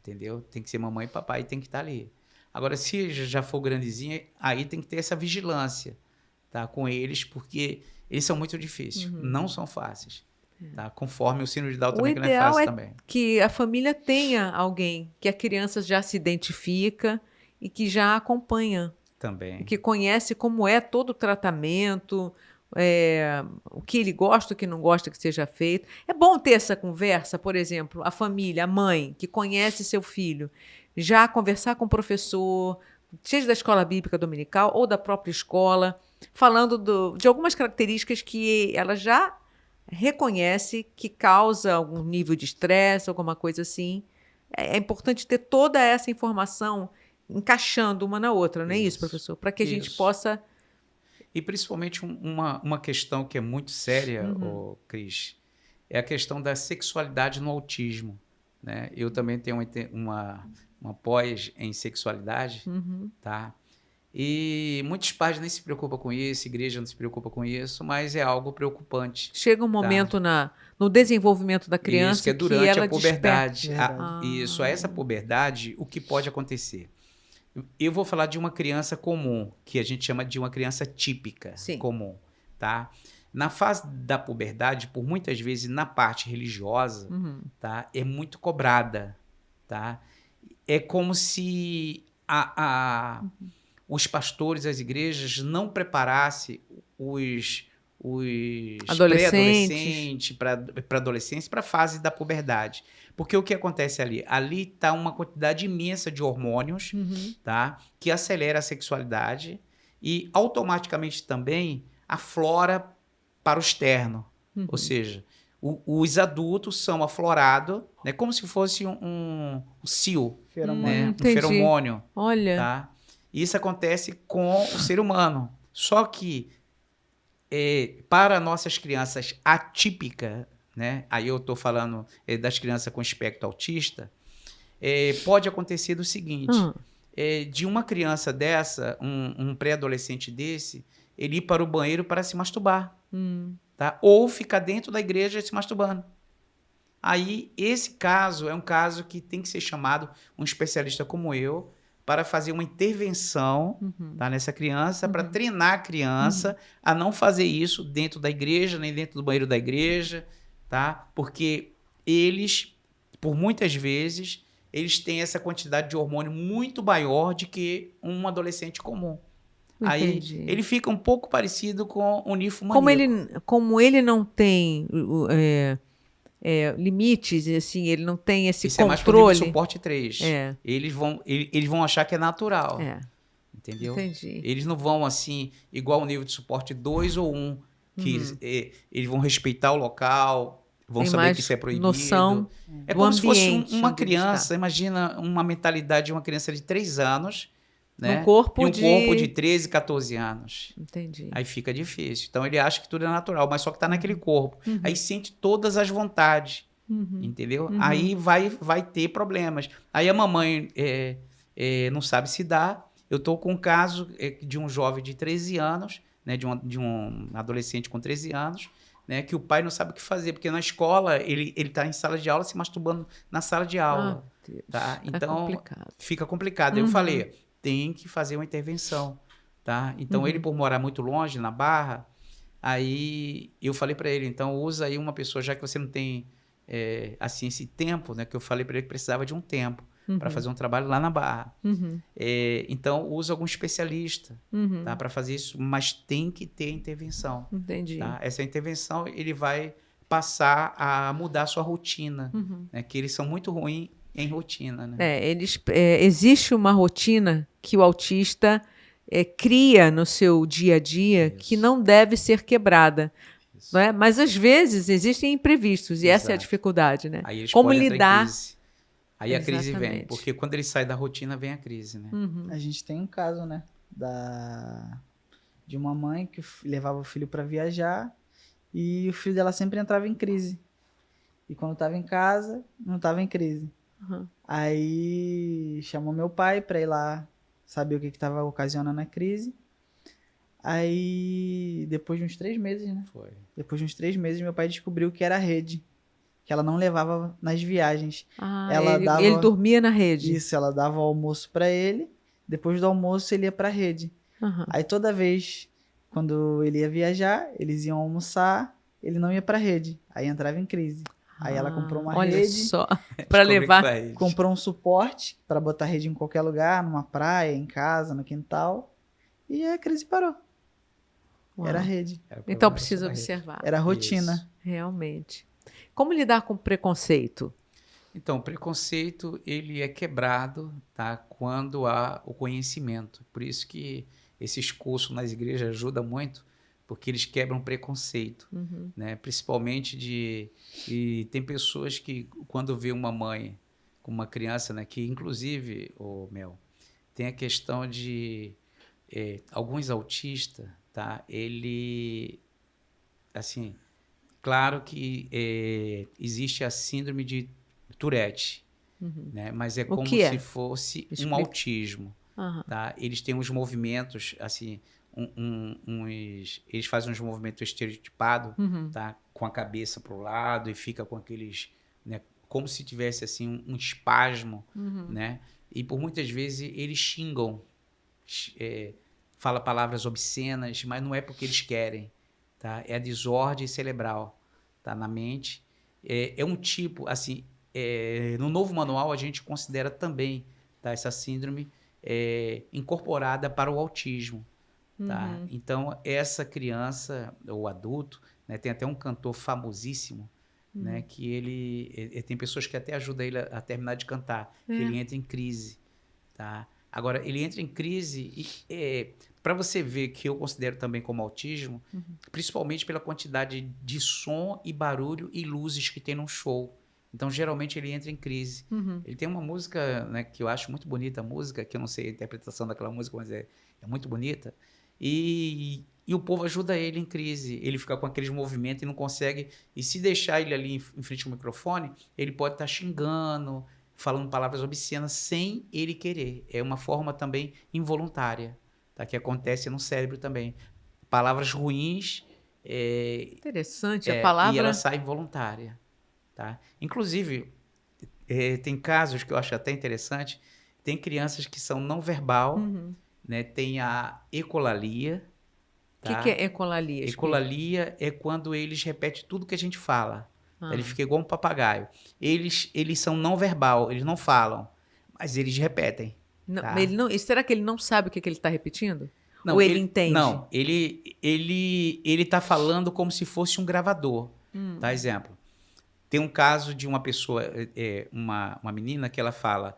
Speaker 2: entendeu? Tem que ser mamãe e papai e tem que estar ali. Agora, se já for grandezinha, aí tem que ter essa vigilância, tá, com eles, porque eles são muito difíceis, não são fáceis. Tá? Conforme o síndrome de Down
Speaker 1: O
Speaker 2: também, que não é
Speaker 1: ideal
Speaker 2: fácil
Speaker 1: é
Speaker 2: também.
Speaker 1: que a família tenha alguém que a criança já se identifica e que já acompanha,
Speaker 2: Também.
Speaker 1: que conhece como é todo o tratamento, o que ele gosta, o que não gosta que seja feito. É bom ter essa conversa, por exemplo, a família, a mãe, que conhece seu filho, já conversar com o professor, seja da escola bíblica dominical ou da própria escola, falando de algumas características que ela já reconhece que causa algum nível de estresse, alguma coisa assim. É importante ter toda essa informação encaixando uma na outra, não é isso, professor? Para que a gente possa...
Speaker 2: E principalmente uma questão que é muito séria, Cris, é a questão da sexualidade no autismo. Né? Eu também tenho uma pós em sexualidade, tá? E muitos pais nem se preocupam com isso, igreja não se preocupa com isso, mas é algo preocupante.
Speaker 1: Chega um momento no desenvolvimento da criança
Speaker 2: isso, que é durante
Speaker 1: ela
Speaker 2: a puberdade.
Speaker 1: desperta.
Speaker 2: Essa puberdade, o que pode acontecer? Eu vou falar de uma criança comum, que a gente chama de uma criança típica, comum, tá? Na fase da puberdade, por muitas vezes na parte religiosa, tá? É muito cobrada, tá? É como se os pastores, as igrejas não preparassem os pré-adolescentes para adolescência, para a fase da puberdade. Porque o que acontece ali? Ali está uma quantidade imensa de hormônios, tá? Que acelera a sexualidade e automaticamente também aflora para o externo. Ou seja, os adultos são aflorados, né? Como se fosse um cio, né? Um feromônio.
Speaker 1: Olha.
Speaker 2: Tá? Isso acontece com o ser humano. Só que para nossas crianças atípicas, né? Aí eu estou falando das crianças com espectro autista, pode acontecer do seguinte, de uma criança dessa, um pré-adolescente desse, ele ir para o banheiro para se masturbar. Tá? Ou ficar dentro da igreja se masturbando. Aí, esse caso é um caso que tem que ser chamado um especialista como eu para fazer uma intervenção tá, nessa criança, para treinar a criança a não fazer isso dentro da igreja, nem dentro do banheiro da igreja, tá? Porque eles, por muitas vezes, eles têm essa quantidade de hormônio muito maior do que um adolescente comum.
Speaker 1: Entendi.
Speaker 2: Aí ele fica um pouco parecido com o ninfomaníaco.
Speaker 1: Como ele não tem limites, assim, ele não tem esse
Speaker 2: Isso
Speaker 1: controle.
Speaker 2: É mais pro nível suporte 3. Eles vão achar que é natural. Entendeu?
Speaker 1: Entendi.
Speaker 2: Eles não vão assim, igual o nível de suporte 2 ou 1, que eles vão respeitar o local, vão saber que isso é proibido.
Speaker 1: Noção
Speaker 2: é
Speaker 1: do
Speaker 2: como
Speaker 1: ambiente
Speaker 2: se fosse uma criança, imagina uma mentalidade de uma criança de 3 anos, né?
Speaker 1: Um corpo
Speaker 2: de 13, 14 anos.
Speaker 1: Entendi.
Speaker 2: Aí fica difícil. Então ele acha que tudo é natural, mas só que está naquele corpo. Aí sente todas as vontades, entendeu? Aí vai ter problemas. Aí a mamãe não sabe se dar. Eu estou com um caso de um jovem de 13 anos, né, de um adolescente com 13 anos, né, que o pai não sabe o que fazer, porque na escola ele está em sala de aula se masturbando na sala de aula. Tá? Então fica complicado. Eu falei, tem que fazer uma intervenção. Tá? Então ele, por morar muito longe, na Barra, aí eu falei para ele, então usa aí uma pessoa, já que você não tem assim, esse tempo, né, que eu falei para ele que precisava de um tempo para fazer um trabalho lá na Barra. Então, usa algum especialista tá, para fazer isso, mas tem que ter intervenção.
Speaker 1: Entendi.
Speaker 2: Tá? Essa intervenção, ele vai passar a mudar a sua rotina, né, que eles são muito ruins em rotina. Né?
Speaker 1: Existe uma rotina que o autista cria no seu dia a dia que não deve ser quebrada. Não é? Mas, às vezes, existem imprevistos, e essa é a dificuldade. Né?
Speaker 2: Aí eles
Speaker 1: como
Speaker 2: podem
Speaker 1: lidar...
Speaker 2: entrar em crise. Aí a crise vem, porque quando ele sai da rotina, vem a crise, né?
Speaker 3: A gente tem um caso, né, de uma mãe que levava o filho para viajar e o filho dela sempre entrava em crise. E quando estava em casa, não estava em crise. Aí chamou meu pai para ir lá saber o que estava ocasionando a crise. Aí, depois de uns 3 meses, né? Depois de uns 3 meses, meu pai descobriu que era a rede. Que ela não levava nas viagens.
Speaker 1: Ele dormia na rede.
Speaker 3: Isso, ela dava o almoço para ele. Depois do almoço, ele ia para a rede. Aí toda vez quando ele ia viajar, eles iam almoçar, ele não ia pra rede. Aí entrava em crise. Aí ela comprou uma
Speaker 1: Olha
Speaker 3: rede,
Speaker 1: só, para
Speaker 2: Descobri que
Speaker 1: levar.
Speaker 2: foi aí.
Speaker 3: comprou um suporte pra botar a rede em qualquer lugar, numa praia, em casa, no quintal. E a crise parou.
Speaker 1: Uau.
Speaker 3: Era a rede.
Speaker 2: Era o
Speaker 1: Então
Speaker 2: problema
Speaker 1: precisa
Speaker 2: da rede.
Speaker 1: observar.
Speaker 3: Era a rotina.
Speaker 2: Isso.
Speaker 1: Realmente. Como lidar com preconceito?
Speaker 2: Então, o preconceito, ele é quebrado, tá? Quando há o conhecimento. Por isso que esses cursos nas igrejas ajudam muito, porque eles quebram preconceito, né? Principalmente e tem pessoas que, quando vê uma mãe com uma criança, né? Que, inclusive, o Mel, tem a questão de alguns autistas, tá? Ele, assim, claro que existe a síndrome de Tourette, né? Mas é
Speaker 1: O
Speaker 2: como
Speaker 1: que é?
Speaker 2: se fosse um
Speaker 1: Explica.
Speaker 2: autismo,
Speaker 1: Aham.
Speaker 2: tá? Eles têm uns movimentos, assim, eles fazem uns movimentos estereotipados, tá? Com a cabeça para o lado e fica com aqueles, né? Como se tivesse, assim, um espasmo, né? E por muitas vezes eles xingam, fala palavras obscenas, mas não é porque eles querem, tá? É a desordem cerebral, tá? Na mente. É um tipo, assim, no novo manual a gente considera também, tá? Essa síndrome incorporada para o autismo, tá? Então, essa criança ou adulto, né? Tem até um cantor famosíssimo, né? Que ele tem pessoas que até ajudam ele a terminar de cantar, que ele entra em crise, tá? Agora, ele entra em crise e para você ver que eu considero também como autismo, principalmente pela quantidade de som e barulho e luzes que tem num show. Então, geralmente, ele entra em crise. Ele tem uma música, né, que eu acho muito bonita, a música, que eu não sei a interpretação daquela música, mas é muito bonita. E o povo ajuda ele em crise. Ele fica com aqueles movimentos e não consegue. E se deixar ele ali em frente ao microfone, ele pode estar xingando, falando palavras obscenas sem ele querer. É uma forma também involuntária, tá? Que acontece no cérebro também. Palavras ruins
Speaker 1: Interessante a
Speaker 2: e
Speaker 1: palavra.
Speaker 2: ela sai involuntária, tá? Inclusive, tem casos que eu acho até interessante. Tem crianças que são não verbal, né? Tem a ecolalia.
Speaker 1: O que é ecolalia? Explica.
Speaker 2: Ecolalia é quando eles repetem tudo que a gente fala. Ele fica igual um papagaio. Eles são não verbal, eles não falam, mas eles repetem.
Speaker 1: Não,
Speaker 2: tá?
Speaker 1: ele não, será que ele não sabe o que ele está repetindo?
Speaker 2: Não,
Speaker 1: Ou ele entende?
Speaker 2: Não, ele tá falando como se fosse um gravador. Tá? Exemplo. Tem um caso de uma pessoa, uma menina que ela fala,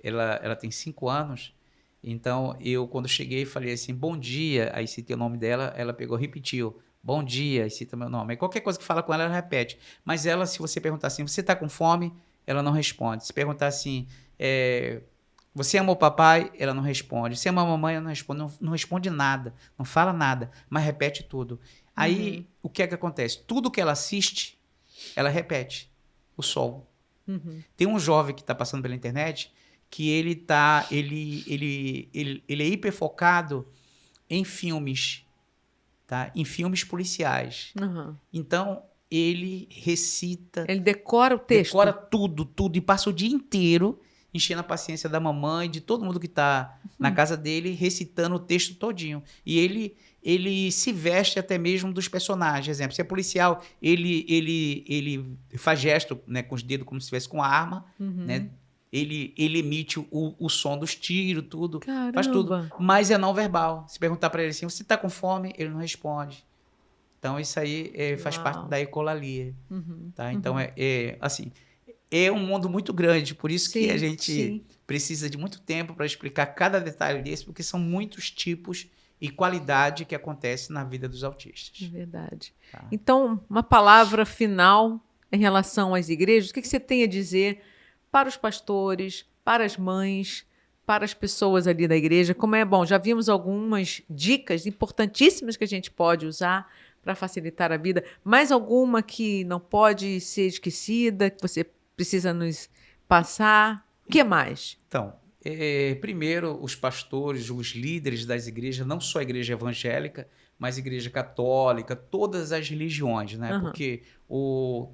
Speaker 2: ela tem 5 anos, então eu quando cheguei falei assim, bom dia, aí citei o nome dela, ela pegou, repetiu, bom dia, aí cita meu nome. Aí qualquer coisa que fala com ela, ela repete. Mas ela, se você perguntar assim, você tá com fome? Ela não responde. Se perguntar assim, você ama o papai? Ela não responde. Você ama a mamãe? Ela não responde. Não responde nada, não fala nada, mas repete tudo. Aí, o que é que acontece? Tudo que ela assiste, ela repete. O som. Tem um jovem que está passando pela internet que ele é hiperfocado em filmes, tá? Em filmes policiais. Então, ele recita...
Speaker 1: Ele decora o texto.
Speaker 2: Decora tudo, e passa o dia inteiro enchendo a paciência da mamãe, de todo mundo que está na casa dele, recitando o texto todinho. E ele se veste até mesmo dos personagens. Exemplo, se é policial, ele faz gesto, né, com os dedos como se estivesse com a arma, né? Ele emite o som dos tiros, tudo.
Speaker 1: Caramba.
Speaker 2: Faz tudo. Mas é não verbal. Se perguntar para ele assim, você está com fome? Ele não responde. Então, isso aí faz parte da ecolalia. Tá? Então, assim, é um mundo muito grande. Por isso que a gente precisa de muito tempo para explicar cada detalhe desse, porque são muitos tipos e qualidade que acontece na vida dos autistas.
Speaker 1: É verdade.
Speaker 2: Tá?
Speaker 1: Então, uma palavra final em relação às igrejas. O que você tem a dizer para os pastores, para as mães, para as pessoas ali da igreja? Como é bom, já vimos algumas dicas importantíssimas que a gente pode usar para facilitar a vida. Mais alguma que não pode ser esquecida, que você precisa nos passar? O que mais?
Speaker 2: Então, primeiro, os pastores, os líderes das igrejas, não só a igreja evangélica, mas a igreja católica, todas as religiões, né? Porque o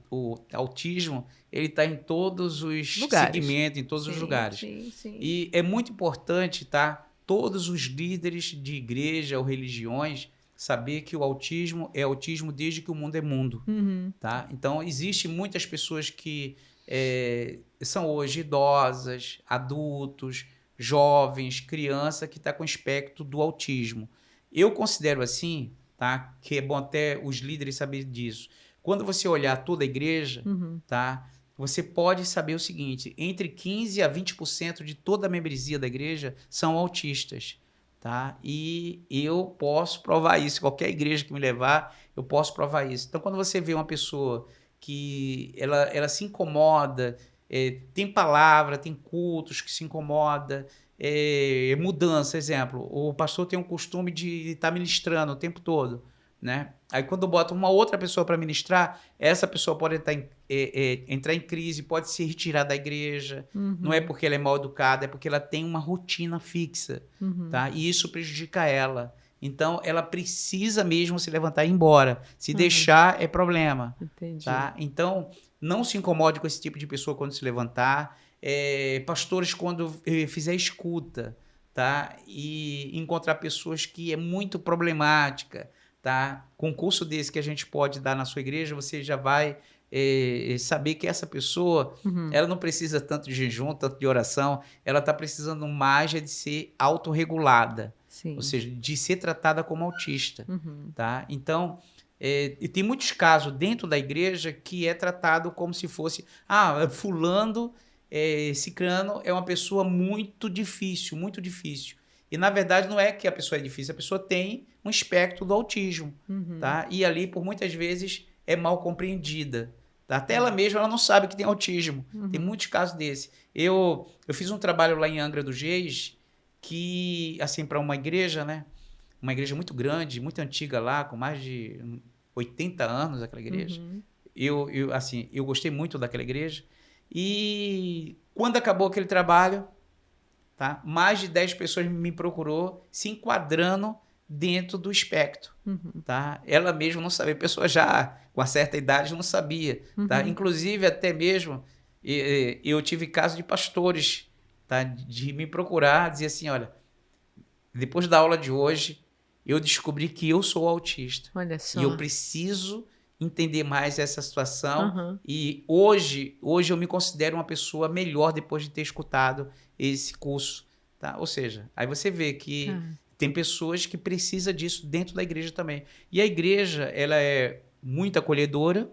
Speaker 2: autismo, ele está em todos os segmentos, em todos os lugares.
Speaker 1: Sim.
Speaker 2: E é muito importante, tá? todos os líderes de igreja ou religiões saber que o autismo é autismo desde que o mundo é mundo. Tá? Então, existem muitas pessoas que são hoje idosas, adultos, jovens, criança que está com espectro do autismo. Eu considero assim, tá? Que é bom até os líderes saberem disso. Quando você olhar toda a igreja, tá? Você pode saber o seguinte, entre 15% a 20% de toda a membresia da igreja são autistas. Tá? E eu posso provar isso. Qualquer igreja que me levar, eu posso provar isso. Então, quando você vê uma pessoa que ela se incomoda, tem palavra, tem cultos que se incomoda, mudança, exemplo. O pastor tem um costume de estar ministrando o tempo todo, né? Aí, quando bota uma outra pessoa para ministrar, essa pessoa pode entrar em crise, pode se retirar da igreja. Não é porque ela é mal educada, é porque ela tem uma rotina fixa, tá? E isso prejudica ela. Então, ela precisa mesmo se levantar e ir embora. Se deixar, é problema.
Speaker 1: Entendi.
Speaker 2: Tá? Então, não se incomode com esse tipo de pessoa quando se levantar. Pastores, quando fizer escuta, tá? E encontrar pessoas que é muito problemática, tá? Com um curso desse que a gente pode dar na sua igreja, você já vai saber que essa pessoa ela não precisa tanto de jejum, tanto de oração, ela está precisando mais de ser autorregulada, ou seja, de ser tratada como autista. Tá? Então, e tem muitos casos dentro da igreja que é tratado como se fosse fulano, cicrano é uma pessoa muito difícil, muito difícil. E, na verdade, não é que a pessoa é difícil, a pessoa tem um espectro do autismo. Tá? E ali, por muitas vezes, é mal compreendida. Tá? Até ela mesma ela não sabe que tem autismo. Tem muitos casos desse. Eu fiz um trabalho lá em Angra dos Reis, que, assim, para uma igreja, né? Uma igreja muito grande, muito antiga lá, com mais de 80 anos, aquela igreja. Eu gostei muito daquela igreja. E quando acabou aquele trabalho, tá? Mais de 10 pessoas me procurou se enquadrando dentro do espectro. Tá? Ela mesma não sabia, a pessoa já com uma certa idade não sabia. Tá? Inclusive, até mesmo, eu tive casos de pastores, tá? De me procurar, dizer assim, olha, depois da aula de hoje, eu descobri que eu sou autista.
Speaker 1: Olha só.
Speaker 2: E eu preciso entender mais essa situação. E hoje eu me considero uma pessoa melhor depois de ter escutado esse curso. Tá? Ou seja, aí você vê que tem pessoas que precisam disso dentro da igreja também. E a igreja, ela é muito acolhedora.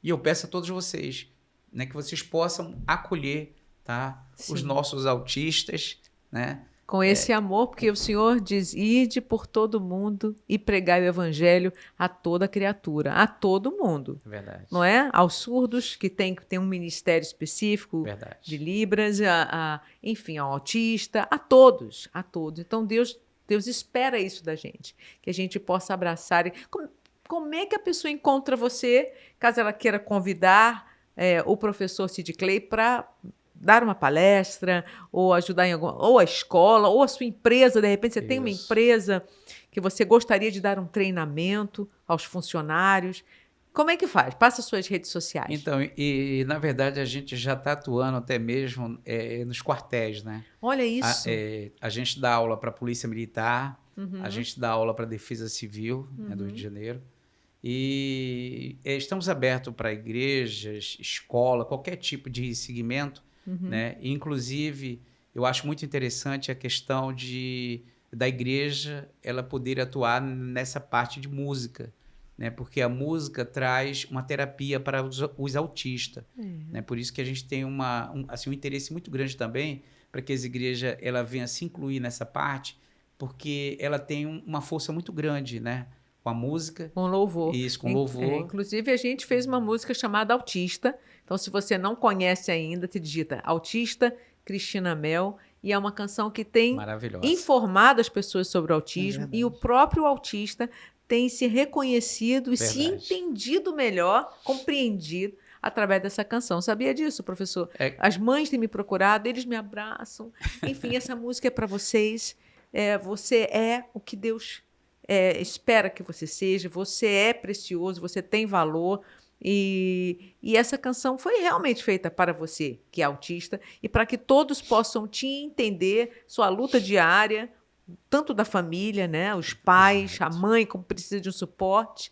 Speaker 2: E eu peço a todos vocês, né, que vocês possam acolher, tá, os nossos autistas, né?
Speaker 1: Com esse amor, porque o Senhor diz, ide por todo mundo e pregai o evangelho a toda criatura, a todo mundo.
Speaker 2: Verdade.
Speaker 1: Não é? Aos surdos, que tem um ministério específico de Libras, enfim, ao autista, a todos, a todos. Então, Deus espera isso da gente, que a gente possa abraçar. Como é que a pessoa encontra você, caso ela queira convidar o professor Sid Clay para dar uma palestra, ou ajudar em ou a escola, ou a sua empresa, de repente você tem uma empresa que você gostaria de dar um treinamento aos funcionários. Como é que faz? Passa suas redes sociais.
Speaker 2: Então, na verdade, a gente já está atuando até mesmo nos quartéis, né?
Speaker 1: Olha isso.
Speaker 2: A gente dá aula para a Polícia Militar, a gente dá aula para a Defesa Civil, né, do Rio de Janeiro. E estamos abertos para igrejas, escola, qualquer tipo de segmento. Né? Inclusive, eu acho muito interessante a questão da igreja ela poder atuar nessa parte de música, né? Porque a música traz uma terapia para os autistas. Né? Por isso que a gente tem um interesse muito grande também para que as igrejas ela venha se incluir nessa parte, porque ela tem uma força muito grande, né? Com a música.
Speaker 1: Com louvor.
Speaker 2: Isso, com louvor.
Speaker 1: Inclusive, a gente fez uma música chamada Autista. Então, se você não conhece ainda, te digita Autista, Cristina Mel. E é uma canção que tem informado as pessoas sobre o autismo. E o próprio autista tem se reconhecido e se entendido melhor, compreendido através dessa canção. Sabia disso, professor? As mães têm me procurado, eles me abraçam. Enfim, essa música é para vocês. Você é o que Deus espera que você seja, você é precioso, você tem valor, E essa canção foi realmente feita para você, que é autista, e para que todos possam te entender, sua luta diária, tanto da família, né? Os pais, a
Speaker 2: Exato.
Speaker 1: mãe, como precisa de um suporte.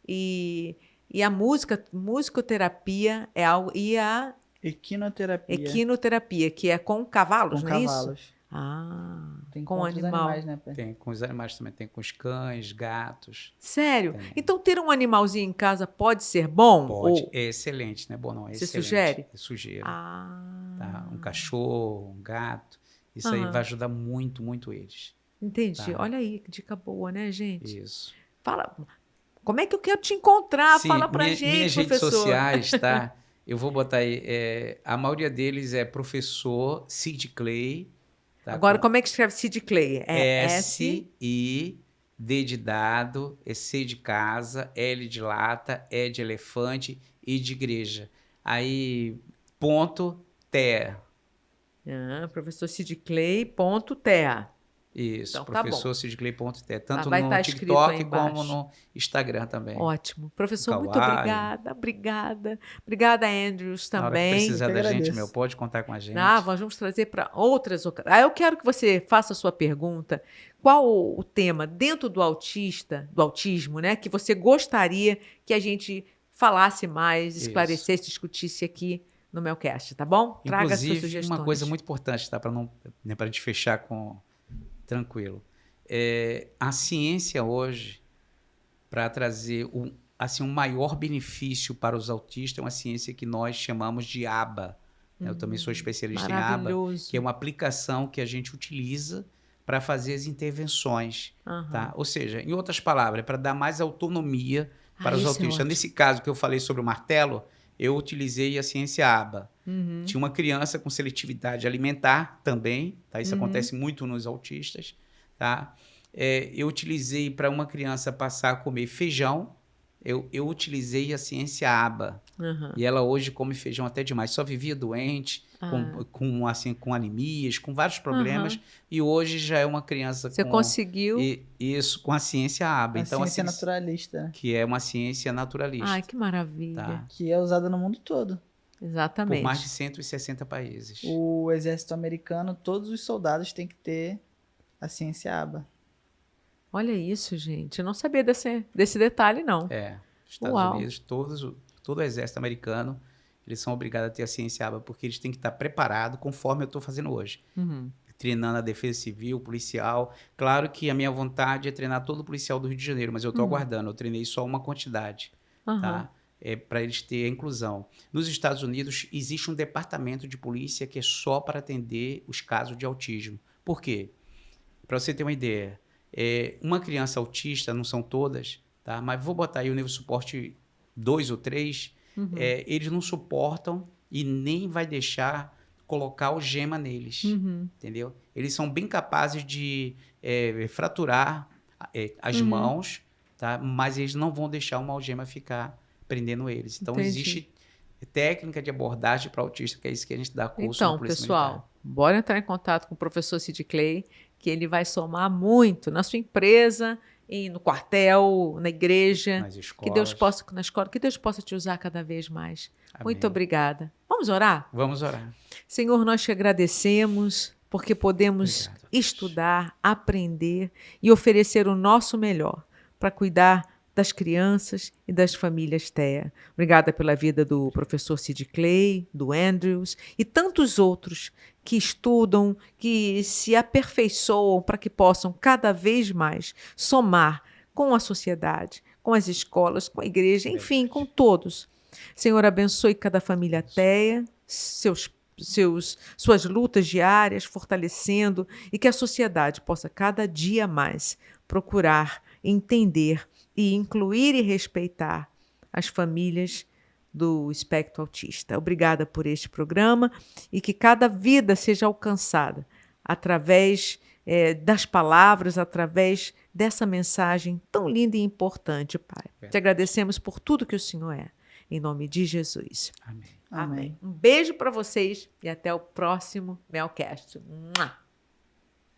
Speaker 1: E a musicoterapia é algo. E a
Speaker 3: Equinoterapia.
Speaker 1: equinoterapia, que é com cavalos,
Speaker 3: Com
Speaker 1: não é isso?
Speaker 3: cavalos.
Speaker 1: Ah,
Speaker 3: Tem
Speaker 1: com
Speaker 3: com outros
Speaker 1: animal.
Speaker 3: animais, né, pai?
Speaker 2: Tem com os animais também, tem com os cães, gatos.
Speaker 1: Sério?
Speaker 2: Tem.
Speaker 1: Então ter um animalzinho em casa pode ser bom?
Speaker 2: Pode.
Speaker 1: Ou
Speaker 2: É excelente, não é bom não, é
Speaker 1: você
Speaker 2: excelente.
Speaker 1: sugere?
Speaker 2: Eu sugiro.
Speaker 1: Ah.
Speaker 2: Tá? Um cachorro, um gato. Isso aí
Speaker 1: Aham.
Speaker 2: vai ajudar muito, muito eles.
Speaker 1: Entendi.
Speaker 2: Tá.
Speaker 1: Olha aí, que dica boa, né, gente?
Speaker 2: Isso.
Speaker 1: Fala. Como é que eu quero te encontrar?
Speaker 2: Sim,
Speaker 1: Fala pra
Speaker 2: minhas
Speaker 1: gente,
Speaker 2: redes
Speaker 1: professor.
Speaker 2: sociais, tá? Eu vou botar aí. A maioria deles é professor Sid Clay. Tá?
Speaker 1: Agora,
Speaker 2: Com
Speaker 1: como é que escreve Sid Clay? É S.
Speaker 2: S-I, D de dado, C de casa, L de lata, E de elefante, I de igreja. Aí, ponto, TE.
Speaker 1: Professor Sid Clay, ponto, TEA.
Speaker 2: Isso,
Speaker 1: Então, tá bom.
Speaker 2: professor Sidclay.te, tanto
Speaker 1: vai
Speaker 2: no
Speaker 1: estar escrito aí
Speaker 2: TikTok como
Speaker 1: embaixo.
Speaker 2: no Instagram também.
Speaker 1: Ótimo. Professor, muito
Speaker 2: Kawaii.
Speaker 1: obrigada. Obrigada. Obrigada, Andrews,
Speaker 2: Na hora que
Speaker 1: também.
Speaker 2: precisar
Speaker 3: Eu que
Speaker 2: da gente,
Speaker 3: agradeço.
Speaker 2: meu, pode contar com a gente.
Speaker 1: Nós vamos trazer para outras ocasiões. Eu quero que você faça a sua pergunta. Qual o tema dentro do autismo, né, que você gostaria que a gente falasse mais,
Speaker 2: Isso.
Speaker 1: esclarecesse, discutisse aqui no Melcast, tá bom? Traga as suas
Speaker 2: Inclusive,
Speaker 1: sugestões.
Speaker 2: uma coisa muito importante, tá? Para não, né, para a gente fechar com tranquilo. A ciência hoje, para trazer um maior benefício para os autistas, é uma ciência que nós chamamos de ABA. Eu também sou especialista em ABA,
Speaker 1: Maravilhoso.
Speaker 2: que é uma aplicação que a gente utiliza para fazer as intervenções.
Speaker 1: Aham.
Speaker 2: Tá? Ou seja, em outras palavras, é para dar mais autonomia para os
Speaker 1: isso é
Speaker 2: autistas.
Speaker 1: ótimo.
Speaker 2: Nesse caso que eu falei sobre o martelo, eu utilizei a ciência ABA.
Speaker 1: Uhum.
Speaker 2: Tinha uma criança com seletividade alimentar também, tá? Isso acontece muito nos autistas. Tá? Eu utilizei para uma criança passar a comer feijão, eu utilizei a ciência ABA.
Speaker 1: Aham.
Speaker 2: E ela hoje come feijão até demais. Só vivia doente, com anemias, com vários problemas. E hoje já é uma criança
Speaker 1: Você
Speaker 2: com...
Speaker 1: conseguiu.
Speaker 2: Isso, com a ciência ABA.
Speaker 3: A
Speaker 2: Então,
Speaker 3: ciência naturalista, né?
Speaker 2: que é uma ciência naturalista.
Speaker 1: Ai, que maravilha.
Speaker 2: Tá?
Speaker 3: Que é usada no mundo todo.
Speaker 1: Exatamente.
Speaker 2: Por mais de 160 países.
Speaker 3: O exército americano, todos os soldados têm que ter a ciência ABA.
Speaker 1: Olha isso, gente. Eu não sabia desse detalhe, não.
Speaker 2: Os Estados
Speaker 1: Uau.
Speaker 2: Unidos, todo o exército americano, eles são obrigados a ter a ciência ABA, porque eles têm que estar preparados, conforme eu estou fazendo hoje.
Speaker 1: Uhum.
Speaker 2: Treinando a defesa civil, policial. Claro que a minha vontade é treinar todo o policial do Rio de Janeiro, mas eu estou aguardando. Eu treinei só uma quantidade,
Speaker 1: Aham.
Speaker 2: tá? Para eles terem a inclusão. Nos Estados Unidos, existe um departamento de polícia que é só para atender os casos de autismo. Por quê? Para você ter uma ideia, uma criança autista, não são todas, tá? Mas vou botar aí o nível de suporte 2 ou 3, eles não suportam e nem vai deixar colocar algema neles, entendeu? Eles são bem capazes de fraturar as mãos, tá? Mas eles não vão deixar uma algema ficar prendendo eles. Então,
Speaker 1: Entendi.
Speaker 2: existe técnica de abordagem para autista, que é isso que a gente dá curso na
Speaker 1: Então,
Speaker 2: Polícia
Speaker 1: pessoal,
Speaker 2: Militar.
Speaker 1: bora entrar em contato com o professor Sid Clay, que ele vai somar muito na sua empresa, no quartel, na igreja.
Speaker 2: Nas
Speaker 1: Que
Speaker 2: escolas.
Speaker 1: Deus possa, na escola, que Deus possa te usar cada vez mais.
Speaker 2: Amém.
Speaker 1: Muito obrigada. Vamos orar?
Speaker 2: Vamos orar.
Speaker 1: Senhor, nós te agradecemos porque podemos
Speaker 2: Obrigado, Deus.
Speaker 1: estudar, aprender e oferecer o nosso melhor para cuidar das crianças e das famílias TEA. Obrigada pela vida do professor Sid Clay, do Andrews e tantos outros que estudam, que se aperfeiçoam para que possam cada vez mais somar com a sociedade, com as escolas, com a igreja, enfim, com todos. Senhor, abençoe cada família TEA, suas lutas diárias, fortalecendo e que a sociedade possa cada dia mais procurar entender e incluir e respeitar as famílias do espectro autista. Obrigada por este programa e que cada vida seja alcançada através das palavras, através dessa mensagem tão linda e importante, Pai. Te agradecemos por tudo que o Senhor é. Em nome de Jesus.
Speaker 2: Amém.
Speaker 3: Amém.
Speaker 1: Um beijo para vocês e até o próximo Melcast. Mua!